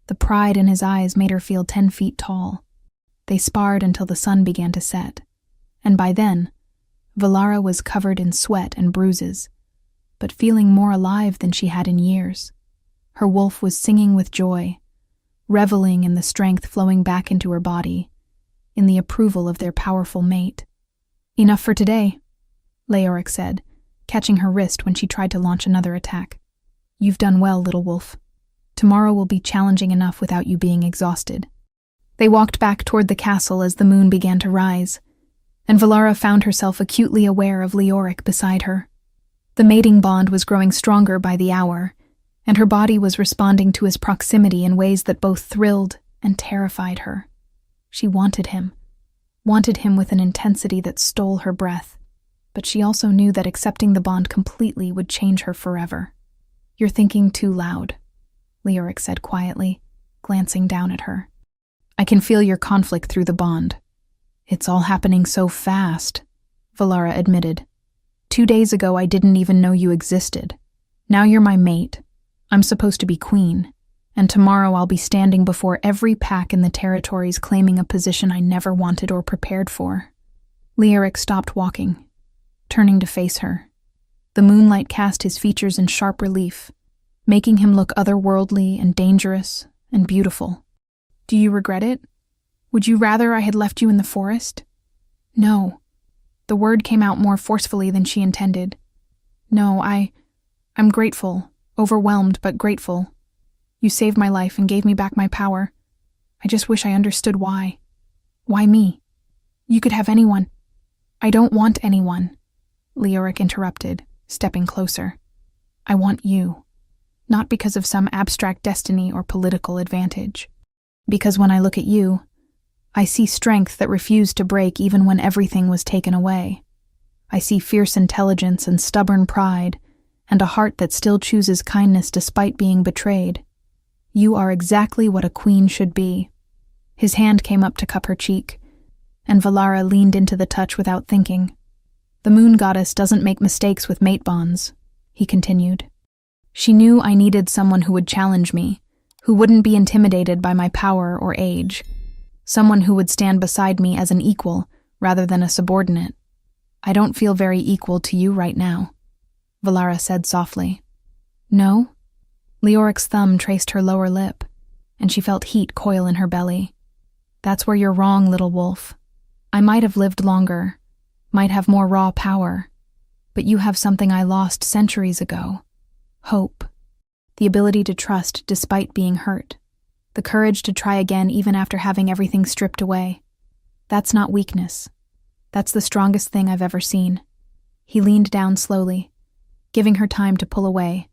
the pride in his eyes made her feel 10 feet tall. They sparred until the sun began to set, and by then, Valara was covered in sweat and bruises, but feeling more alive than she had in years. Her wolf was singing with joy, reveling in the strength flowing back into her body, in the approval of their powerful mate. "Enough for today," Leoric said, catching her wrist when she tried to launch another attack. "You've done well, little wolf. Tomorrow will be challenging enough without you being exhausted." They walked back toward the castle as the moon began to rise, and Valara found herself acutely aware of Leoric beside her. The mating bond was growing stronger by the hour, and her body was responding to his proximity in ways that both thrilled and terrified her. She wanted him with an intensity that stole her breath, but she also knew that accepting the bond completely would change her forever. "You're thinking too loud," Leoric said quietly, glancing down at her. "I can feel your conflict through the bond." "It's all happening so fast," Valara admitted. 2 days ago I didn't even know you existed. Now you're my mate. I'm supposed to be queen, and tomorrow I'll be standing before every pack in the territories claiming a position I never wanted or prepared for." Leoric stopped walking, turning to face her. The moonlight cast his features in sharp relief, making him look otherworldly and dangerous and beautiful. "Do you regret it? Would you rather I had left you in the forest?" "No." The word came out more forcefully than she intended. "No, I'm grateful, overwhelmed but grateful. You saved my life and gave me back my power. I just wish I understood why. Why me? You could have anyone." "I don't want anyone," Leoric interrupted, stepping closer. "I want you. Not because of some abstract destiny or political advantage. Because when I look at you, I see strength that refused to break even when everything was taken away. I see fierce intelligence and stubborn pride, and a heart that still chooses kindness despite being betrayed. You are exactly what a queen should be." His hand came up to cup her cheek, and Valara leaned into the touch without thinking. "The moon goddess doesn't make mistakes with mate bonds," he continued. "She knew I needed someone who would challenge me, who wouldn't be intimidated by my power or age, someone who would stand beside me as an equal rather than a subordinate. I don't feel very equal to you right now," Valara said softly. "No?" Leoric's thumb traced her lower lip, and she felt heat coil in her belly. "That's where you're wrong, little wolf. I might have lived longer, might have more raw power, but you have something I lost centuries ago. Hope. The ability to trust despite being hurt. The courage to try again even after having everything stripped away. That's not weakness. That's the strongest thing I've ever seen." He leaned down slowly, giving her time to pull away,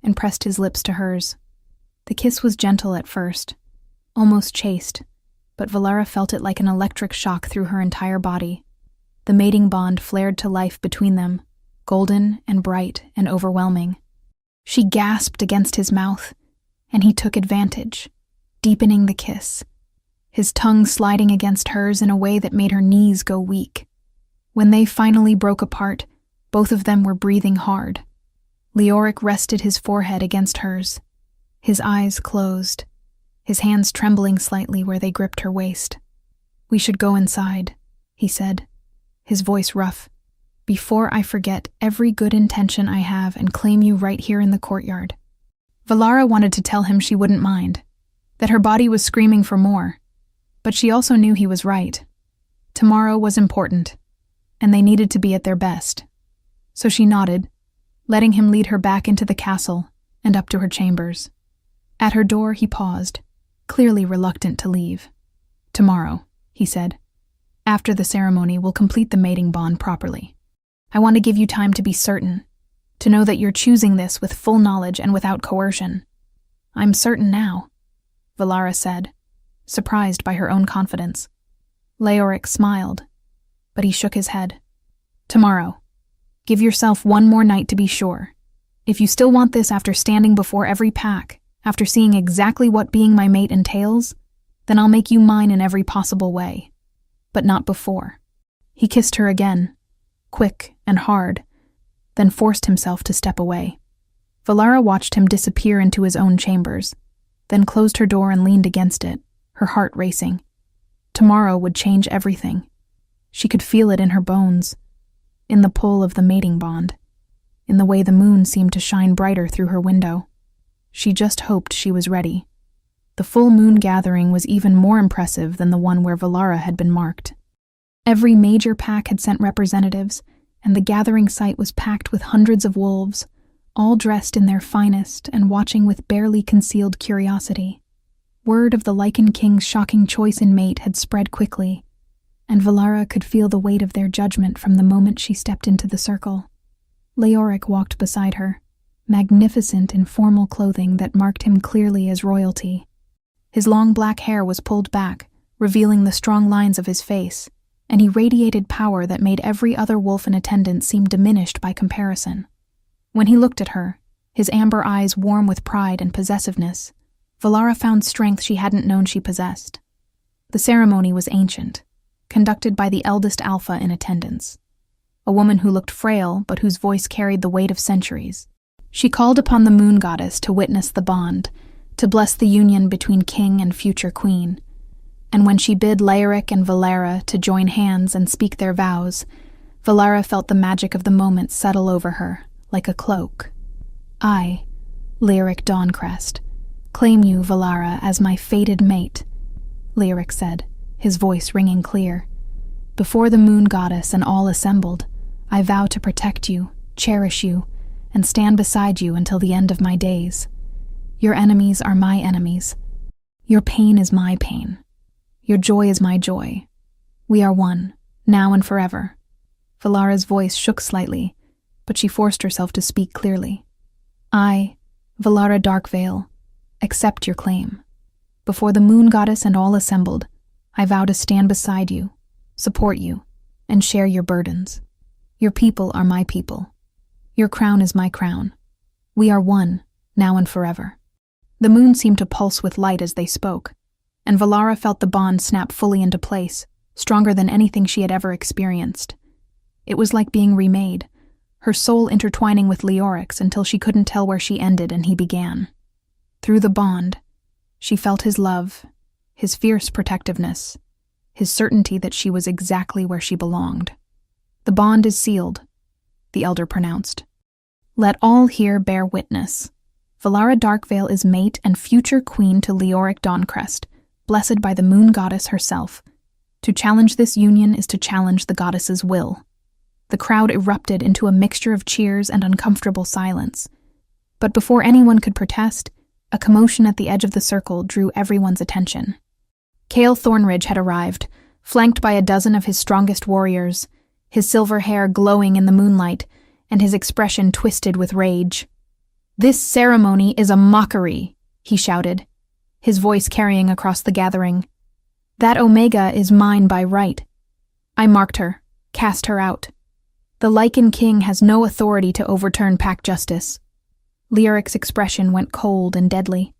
and pressed his lips to hers. The kiss was gentle at first, almost chaste, but Valara felt it like an electric shock through her entire body. The mating bond flared to life between them, golden and bright and overwhelming. She gasped against his mouth, and he took advantage, deepening the kiss, his tongue sliding against hers in a way that made her knees go weak. When they finally broke apart, both of them were breathing hard. Leoric rested his forehead against hers, his eyes closed, his hands trembling slightly where they gripped her waist. "We should go inside," he said, his voice rough, "before I forget every good intention I have and claim you right here in the courtyard." Valara wanted to tell him she wouldn't mind, that her body was screaming for more, but she also knew he was right. Tomorrow was important, and they needed to be at their best. So she nodded, letting him lead her back into the castle and up to her chambers. At her door he paused, clearly reluctant to leave. "Tomorrow," he said. "After the ceremony, we'll complete the mating bond properly. I want to give you time to be certain, to know that you're choosing this with full knowledge and without coercion." "I'm certain now," Valara said, surprised by her own confidence. Leoric smiled, but he shook his head. "Tomorrow. Give yourself one more night to be sure. If you still want this after standing before every pack, after seeing exactly what being my mate entails, then I'll make you mine in every possible way. But not before." He kissed her again, quick and hard, then forced himself to step away. Valara watched him disappear into his own chambers, then closed her door and leaned against it, her heart racing. Tomorrow would change everything. She could feel it in her bones, in the pull of the mating bond, in the way the moon seemed to shine brighter through her window. She just hoped she was ready. The full moon gathering was even more impressive than the one where Valara had been marked. Every major pack had sent representatives, and the gathering site was packed with hundreds of wolves, all dressed in their finest and watching with barely concealed curiosity. Word of the Lycan King's shocking choice in mate had spread quickly, and Valara could feel the weight of their judgment from the moment she stepped into the circle. Leoric walked beside her, magnificent in formal clothing that marked him clearly as royalty. His long black hair was pulled back, revealing the strong lines of his face, and he radiated power that made every other wolf in attendance seem diminished by comparison. When he looked at her, his amber eyes warm with pride and possessiveness, Valara found strength she hadn't known she possessed. The ceremony was ancient, conducted by the eldest alpha in attendance, a woman who looked frail but whose voice carried the weight of centuries. She called upon the moon goddess to witness the bond, to bless the union between king and future queen. And when she bid Leoric and Valara to join hands and speak their vows, Valara felt the magic of the moment settle over her, like a cloak. "I, Leoric Dawncrest, claim you, Valara, as my fated mate," Leoric said, his voice ringing clear. "Before the moon goddess and all assembled, I vow to protect you, cherish you, and stand beside you until the end of my days. Your enemies are my enemies. Your pain is my pain. Your joy is my joy. We are one, now and forever." Valara's voice shook slightly, but she forced herself to speak clearly. "I, Valara Darkveil, accept your claim. Before the moon goddess and all assembled, I vow to stand beside you, support you, and share your burdens. Your people are my people. Your crown is my crown. We are one, now and forever." The moon seemed to pulse with light as they spoke, and Valara felt the bond snap fully into place, stronger than anything she had ever experienced. It was like being remade, her soul intertwining with Leoric's until she couldn't tell where she ended and he began. Through the bond, she felt his love, his fierce protectiveness, his certainty that she was exactly where she belonged. "The bond is sealed," the elder pronounced. "Let all here bear witness. Valara Darkveil is mate and future queen to Leoric Dawncrest, blessed by the moon goddess herself. To challenge this union is to challenge the goddess's will." The crowd erupted into a mixture of cheers and uncomfortable silence. But before anyone could protest, a commotion at the edge of the circle drew everyone's attention. Cale Thornridge had arrived, flanked by a dozen of his strongest warriors, his silver hair glowing in the moonlight, and his expression twisted with rage. "This ceremony is a mockery," he shouted, his voice carrying across the gathering. "That Omega is mine by right. I marked her, cast her out. The Lycan king has no authority to overturn pack justice." Leoric's expression went cold and deadly.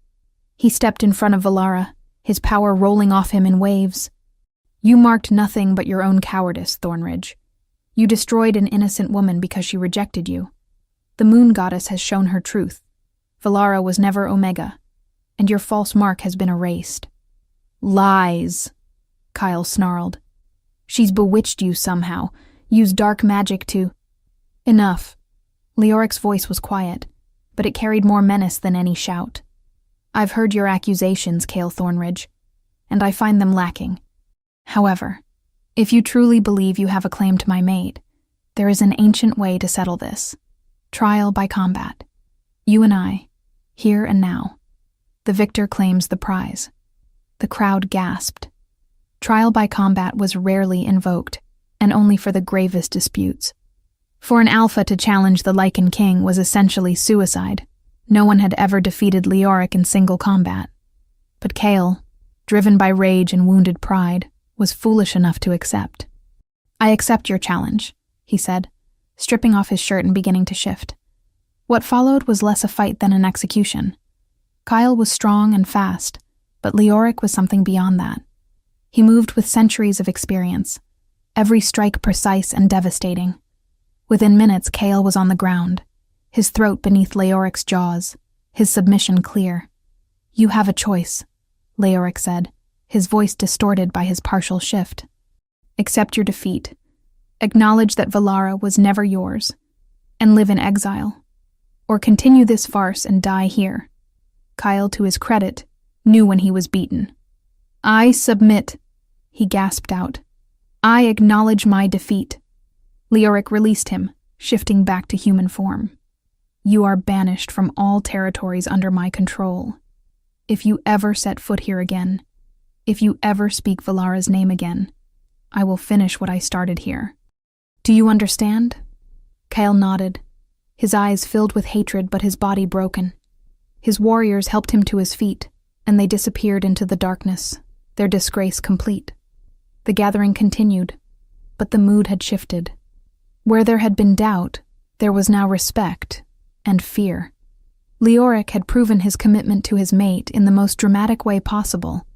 He stepped in front of Valara, his power rolling off him in waves. "You marked nothing but your own cowardice, Thornridge. You destroyed an innocent woman because she rejected you. The moon goddess has shown her truth. Valara was never Omega, and your false mark has been erased." "Lies," Kyle snarled. "She's bewitched you somehow, used dark magic to—" "Enough." Leoric's voice was quiet, but it carried more menace than any shout. "I've heard your accusations, Cale Thornridge, and I find them lacking. However, if you truly believe you have a claim to my mate, there is an ancient way to settle this. Trial by combat. You and I, here and now. The victor claims the prize." The crowd gasped. Trial by combat was rarely invoked, and only for the gravest disputes. For an alpha to challenge the Lycan king was essentially suicide. No one had ever defeated Leoric in single combat. But Cale, driven by rage and wounded pride, was foolish enough to accept. "I accept your challenge," he said, stripping off his shirt and beginning to shift. What followed was less a fight than an execution. Kyle was strong and fast, but Leoric was something beyond that. He moved with centuries of experience, every strike precise and devastating. Within minutes, Cale was on the ground, his throat beneath Leoric's jaws, his submission clear. "You have a choice," Leoric said, his voice distorted by his partial shift. "Accept your defeat. Acknowledge that Valara was never yours, and live in exile. Or continue this farce and die here." Kyle, to his credit, knew when he was beaten. "I submit," he gasped out. "I acknowledge my defeat." Leoric released him, shifting back to human form. "You are banished from all territories under my control. If you ever set foot here again, if you ever speak Valara's name again, I will finish what I started here. Do you understand?" Kyle nodded, his eyes filled with hatred but his body broken. His warriors helped him to his feet, and they disappeared into the darkness, their disgrace complete. The gathering continued, but the mood had shifted. Where there had been doubt, there was now respect and fear. Leoric had proven his commitment to his mate in the most dramatic way possible,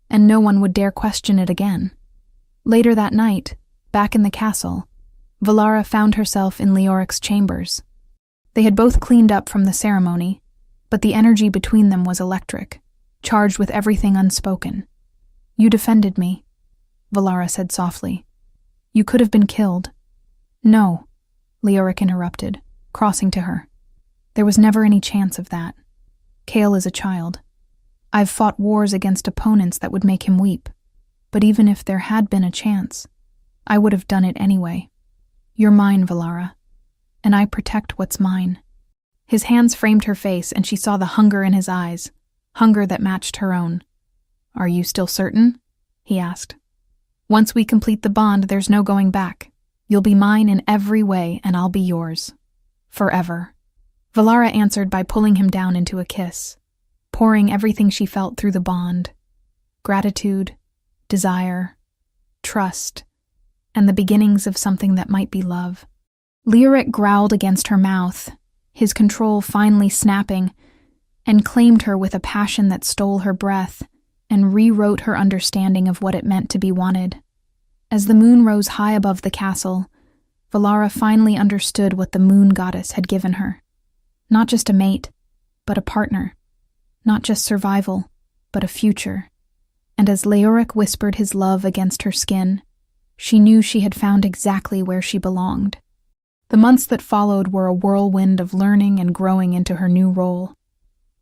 and no one would dare question it again. Later that night, back in the castle, Valara found herself in Leoric's chambers. They had both cleaned up from the ceremony, but the energy between them was electric, charged with everything unspoken. "You defended me," Valara said softly. "You could have been killed." "No," Leoric interrupted, crossing to her. "There was never any chance of that. Cale is a child. I've fought wars against opponents that would make him weep, but even if there had been a chance, I would have done it anyway. You're mine, Valara, and I protect what's mine." His hands framed her face, and she saw the hunger in his eyes, hunger that matched her own. "Are you still certain?" he asked. "Once we complete the bond, there's no going back. You'll be mine in every way, and I'll be yours. Forever." Valara answered by pulling him down into a kiss, pouring everything she felt through the bond. Gratitude, desire, trust, and the beginnings of something that might be love. Leoric growled against her mouth, his control finally snapping, and claimed her with a passion that stole her breath and rewrote her understanding of what it meant to be wanted. As the moon rose high above the castle, Valara finally understood what the moon goddess had given her. Not just a mate, but a partner. Not just survival, but a future. And as Leoric whispered his love against her skin, she knew she had found exactly where she belonged. The months that followed were a whirlwind of learning and growing into her new role.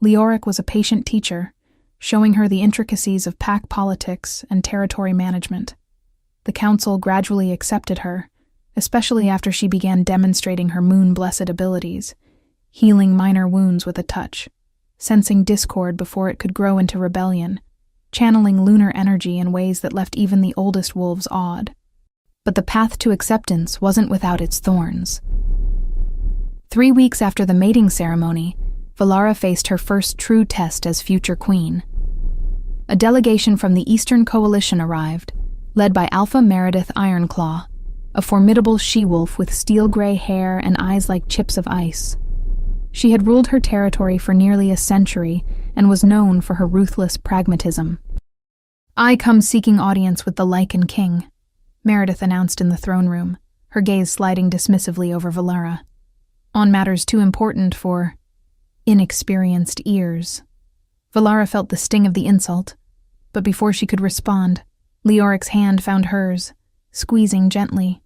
Leoric was a patient teacher, showing her the intricacies of pack politics and territory management. The council gradually accepted her, especially after she began demonstrating her moon-blessed abilities, healing minor wounds with a touch, sensing discord before it could grow into rebellion, channeling lunar energy in ways that left even the oldest wolves awed. But the path to acceptance wasn't without its thorns. 3 weeks after the mating ceremony, Valara faced her first true test as future queen. A delegation from the Eastern Coalition arrived, led by Alpha Meredith Ironclaw, a formidable she-wolf with steel-gray hair and eyes like chips of ice. She had ruled her territory for nearly a century and was known for her ruthless pragmatism. "I come seeking audience with the Lycan king," Meredith announced in the throne room, her gaze sliding dismissively over Valara. "On matters too important for inexperienced ears." Valara felt the sting of the insult, but before she could respond, Leoric's hand found hers, squeezing gently.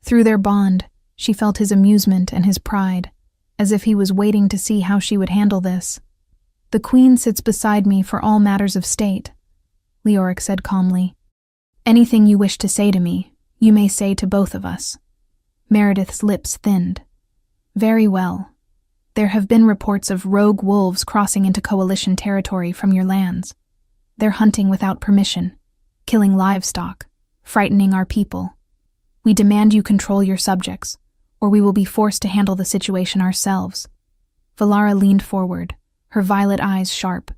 Through their bond, she felt his amusement and his pride, as if he was waiting to see how she would handle this. "The queen sits beside me for all matters of state," Leoric said calmly. "Anything you wish to say to me, you may say to both of us." Meredith's lips thinned. "Very well. There have been reports of rogue wolves crossing into coalition territory from your lands. They're hunting without permission, killing livestock, frightening our people. We demand you control your subjects, or we will be forced to handle the situation ourselves." Valara leaned forward, her violet eyes sharp.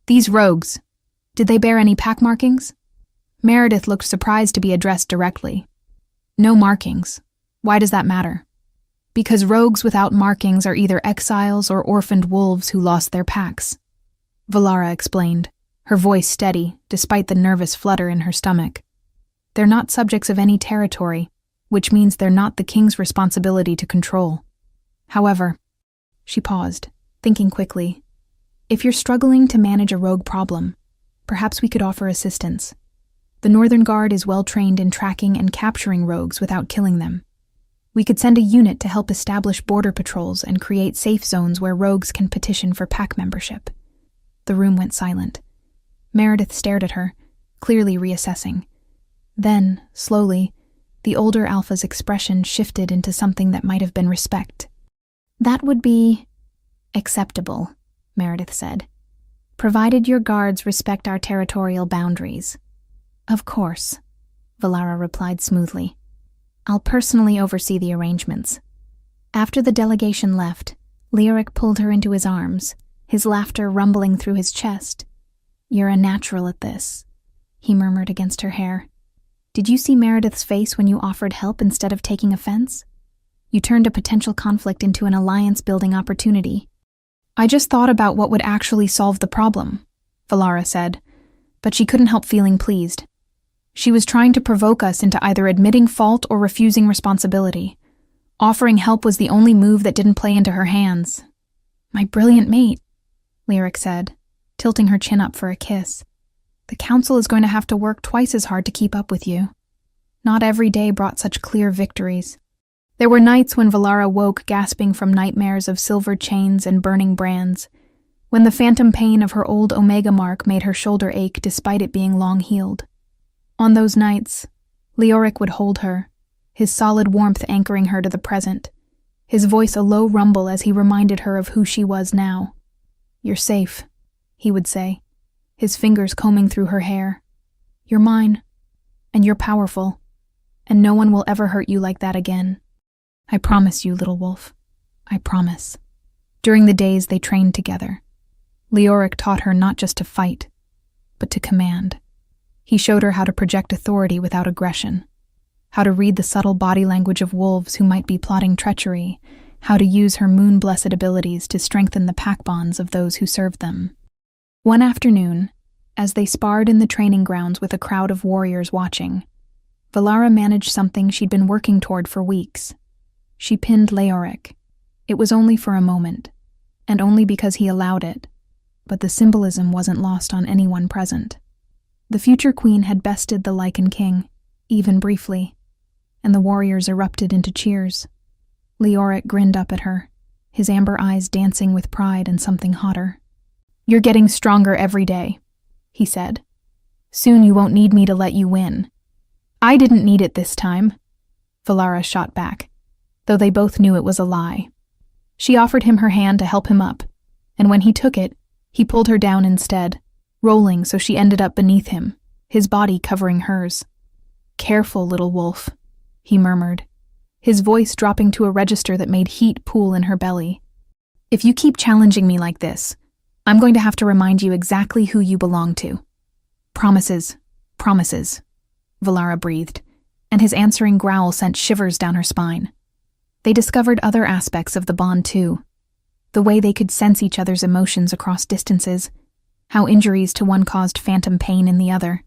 "These rogues, did they bear any pack markings?" Meredith looked surprised to be addressed directly. "No markings. Why does that matter?" "Because rogues without markings are either exiles or orphaned wolves who lost their packs," Valara explained, her voice steady despite the nervous flutter in her stomach. "They're not subjects of any territory, which means they're not the king's responsibility to control. However," she paused, thinking quickly, "if you're struggling to manage a rogue problem, perhaps we could offer assistance. The Northern Guard is well trained in tracking and capturing rogues without killing them. We could send a unit to help establish border patrols and create safe zones where rogues can petition for pack membership." The room went silent. Meredith stared at her, clearly reassessing. Then, slowly, the older Alpha's expression shifted into something that might have been respect. "That would be acceptable," Meredith said, "provided your guards respect our territorial boundaries." "Of course," Valara replied smoothly. "I'll personally oversee the arrangements." After the delegation left, Leoric pulled her into his arms, his laughter rumbling through his chest. "You're a natural at this," he murmured against her hair. "Did you see Meredith's face when you offered help instead of taking offense? You turned a potential conflict into an alliance-building opportunity." "I just thought about what would actually solve the problem," Valara said, but she couldn't help feeling pleased. She was trying to provoke us into either admitting fault or refusing responsibility. Offering help was the only move that didn't play into her hands. "My brilliant mate," Leoric said, tilting her chin up for a kiss. "The council is going to have to work twice as hard to keep up with you." Not every day brought such clear victories. There were nights when Valara woke gasping from nightmares of silver chains and burning brands, when the phantom pain of her old Omega mark made her shoulder ache despite it being long-healed. On those nights, Leoric would hold her, his solid warmth anchoring her to the present, his voice a low rumble as he reminded her of who she was now. "You're safe," he would say, his fingers combing through her hair. "You're mine, and you're powerful, and no one will ever hurt you like that again. I promise you, little wolf. I promise." During the days they trained together, Leoric taught her not just to fight, but to command. He showed her how to project authority without aggression, how to read the subtle body language of wolves who might be plotting treachery, how to use her moon-blessed abilities to strengthen the pack bonds of those who served them. One afternoon, as they sparred in the training grounds with a crowd of warriors watching, Valara managed something she'd been working toward for weeks. She pinned Leoric. It was only for a moment, and only because he allowed it, but the symbolism wasn't lost on anyone present. The future queen had bested the Lycan king, even briefly, and the warriors erupted into cheers. Leoric grinned up at her, his amber eyes dancing with pride and something hotter. "You're getting stronger every day," he said. "Soon you won't need me to let you win." "I didn't need it this time," Valara shot back, though they both knew it was a lie. She offered him her hand to help him up, and when he took it, he pulled her down instead, rolling so she ended up beneath him, his body covering hers. "Careful, little wolf," he murmured, his voice dropping to a register that made heat pool in her belly. "If you keep challenging me like this, I'm going to have to remind you exactly who you belong to." "Promises, promises," Valara breathed, and his answering growl sent shivers down her spine. They discovered other aspects of the bond too. The way they could sense each other's emotions across distances, how injuries to one caused phantom pain in the other,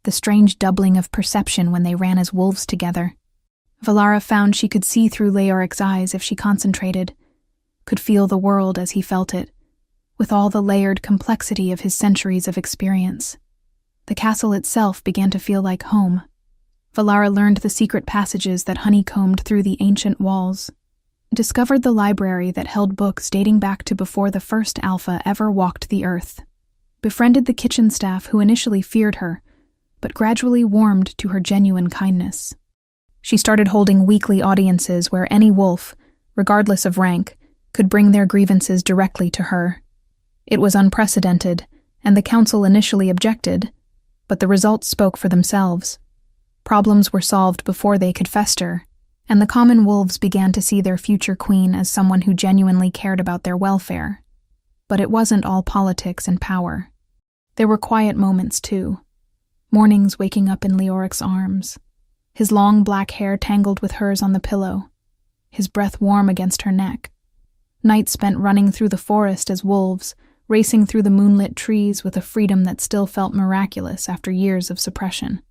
the strange doubling of perception when they ran as wolves together. Valara found she could see through Leoric's eyes if she concentrated, could feel the world as he felt it, with all the layered complexity of his centuries of experience. The castle itself began to feel like home. Valara learned the secret passages that honeycombed through the ancient walls, discovered the library that held books dating back to before the first Alpha ever walked the earth, befriended the kitchen staff who initially feared her, but gradually warmed to her genuine kindness. She started holding weekly audiences where any wolf, regardless of rank, could bring their grievances directly to her. It was unprecedented, and the council initially objected, but the results spoke for themselves. Problems were solved before they could fester, and the common wolves began to see their future queen as someone who genuinely cared about their welfare. But it wasn't all politics and power. There were quiet moments, too. Mornings waking up in Leoric's arms, his long black hair tangled with hers on the pillow, his breath warm against her neck. Nights spent running through the forest as wolves, racing through the moonlit trees with a freedom that still felt miraculous after years of suppression.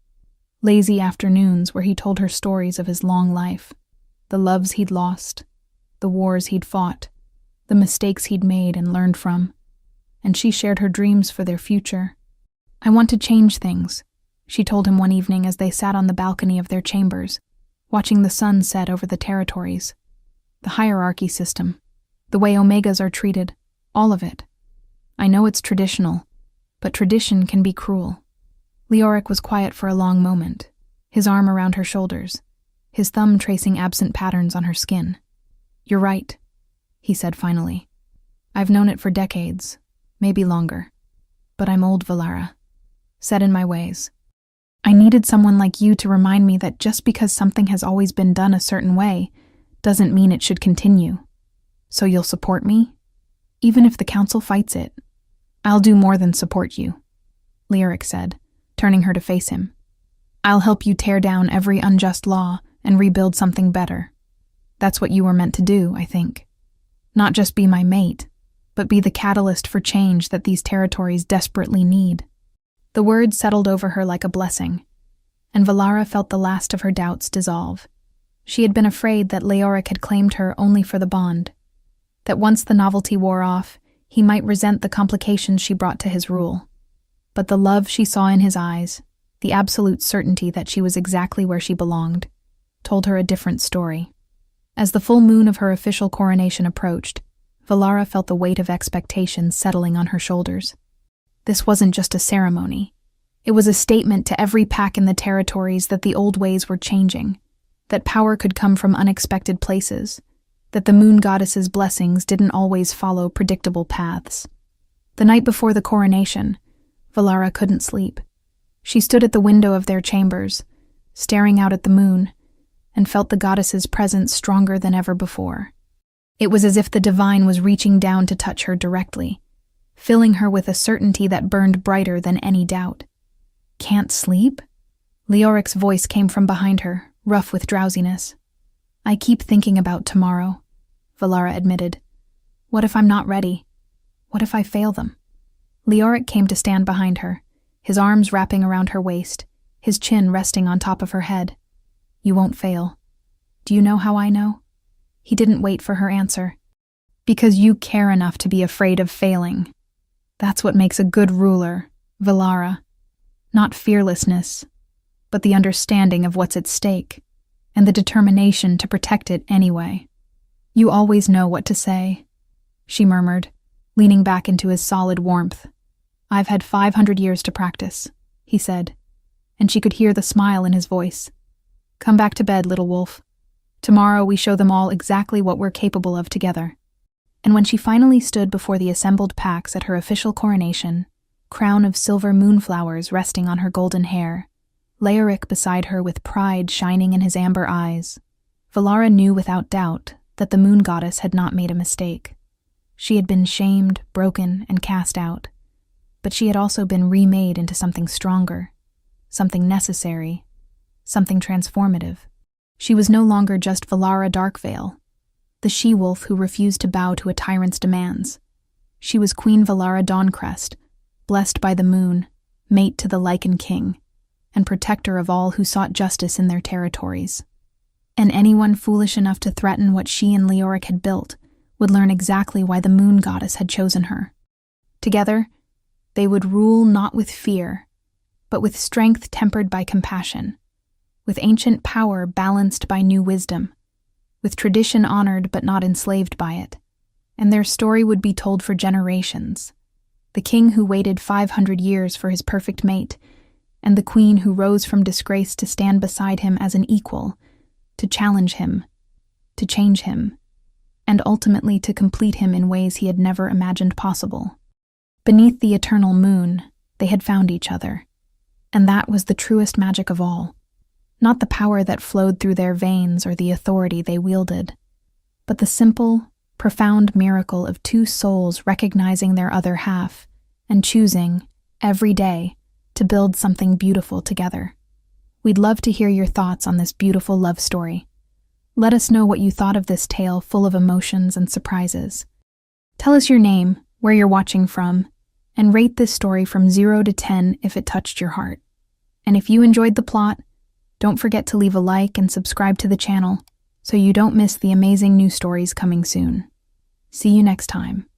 Lazy afternoons where he told her stories of his long life, the loves he'd lost, the wars he'd fought, the mistakes he'd made and learned from, and she shared her dreams for their future. "I want to change things," she told him one evening as they sat on the balcony of their chambers, watching the sun set over the territories. "The hierarchy system, the way Omegas are treated, all of it. I know it's traditional, but tradition can be cruel." Leoric was quiet for a long moment, his arm around her shoulders, his thumb tracing absent patterns on her skin. "You're right," he said finally. "I've known it for decades, maybe longer. But I'm old, Valara, set in my ways. I needed someone like you to remind me that just because something has always been done a certain way doesn't mean it should continue. So you'll support me? Even if the council fights it, I'll do more than support you," Leoric said, turning her to face him. "I'll help you tear down every unjust law and rebuild something better. That's what you were meant to do, I think. Not just be my mate, but be the catalyst for change that these territories desperately need." The words settled over her like a blessing, and Valara felt the last of her doubts dissolve. She had been afraid that Leoric had claimed her only for the bond, that once the novelty wore off, he might resent the complications she brought to his rule. But the love she saw in his eyes, the absolute certainty that she was exactly where she belonged, told her a different story. As the full moon of her official coronation approached, Valara felt the weight of expectation settling on her shoulders. This wasn't just a ceremony. It was a statement to every pack in the territories that the old ways were changing, that power could come from unexpected places, that the moon goddess's blessings didn't always follow predictable paths. The night before the coronation, Valara couldn't sleep. She stood at the window of their chambers, staring out at the moon, and felt the goddess's presence stronger than ever before. It was as if the divine was reaching down to touch her directly, filling her with a certainty that burned brighter than any doubt. "Can't sleep?" Leoric's voice came from behind her, rough with drowsiness. "I keep thinking about tomorrow," Valara admitted. "What if I'm not ready? What if I fail them?" Leoric came to stand behind her, his arms wrapping around her waist, his chin resting on top of her head. You won't fail. Do you know how I know? He didn't wait for her answer. Because you care enough to be afraid of failing. That's what makes a good ruler, Valara. Not fearlessness, but the understanding of what's at stake, and the determination to protect it anyway. You always know what to say, she murmured, leaning back into his solid warmth. I've had 500 years to practice, he said, and she could hear the smile in his voice. Come back to bed, little wolf. Tomorrow we show them all exactly what we're capable of together. And when she finally stood before the assembled packs at her official coronation, crown of silver moonflowers resting on her golden hair, Leoric beside her with pride shining in his amber eyes, Valara knew without doubt that the moon goddess had not made a mistake. She had been shamed, broken, and cast out, but she had also been remade into something stronger, something necessary, something transformative. She was no longer just Valara Darkveil, the she-wolf who refused to bow to a tyrant's demands. She was Queen Valara Dawncrest, blessed by the moon, mate to the Lycan king, and protector of all who sought justice in their territories. And anyone foolish enough to threaten what she and Leoric had built would learn exactly why the moon goddess had chosen her. Together, they would rule not with fear, but with strength tempered by compassion, with ancient power balanced by new wisdom, with tradition honored but not enslaved by it. And their story would be told for generations. The king who waited 500 years for his perfect mate, and the queen who rose from disgrace to stand beside him as an equal, to challenge him, to change him, and ultimately to complete him in ways he had never imagined possible. Beneath the eternal moon, they had found each other, and that was the truest magic of all. Not the power that flowed through their veins or the authority they wielded, but the simple, profound miracle of two souls recognizing their other half and choosing, every day, to build something beautiful together. We'd love to hear your thoughts on this beautiful love story. Let us know what you thought of this tale full of emotions and surprises. Tell us your name, where you're watching from, and rate this story from 0 to 10 if it touched your heart. And if you enjoyed the plot, don't forget to leave a like and subscribe to the channel so you don't miss the amazing new stories coming soon. See you next time.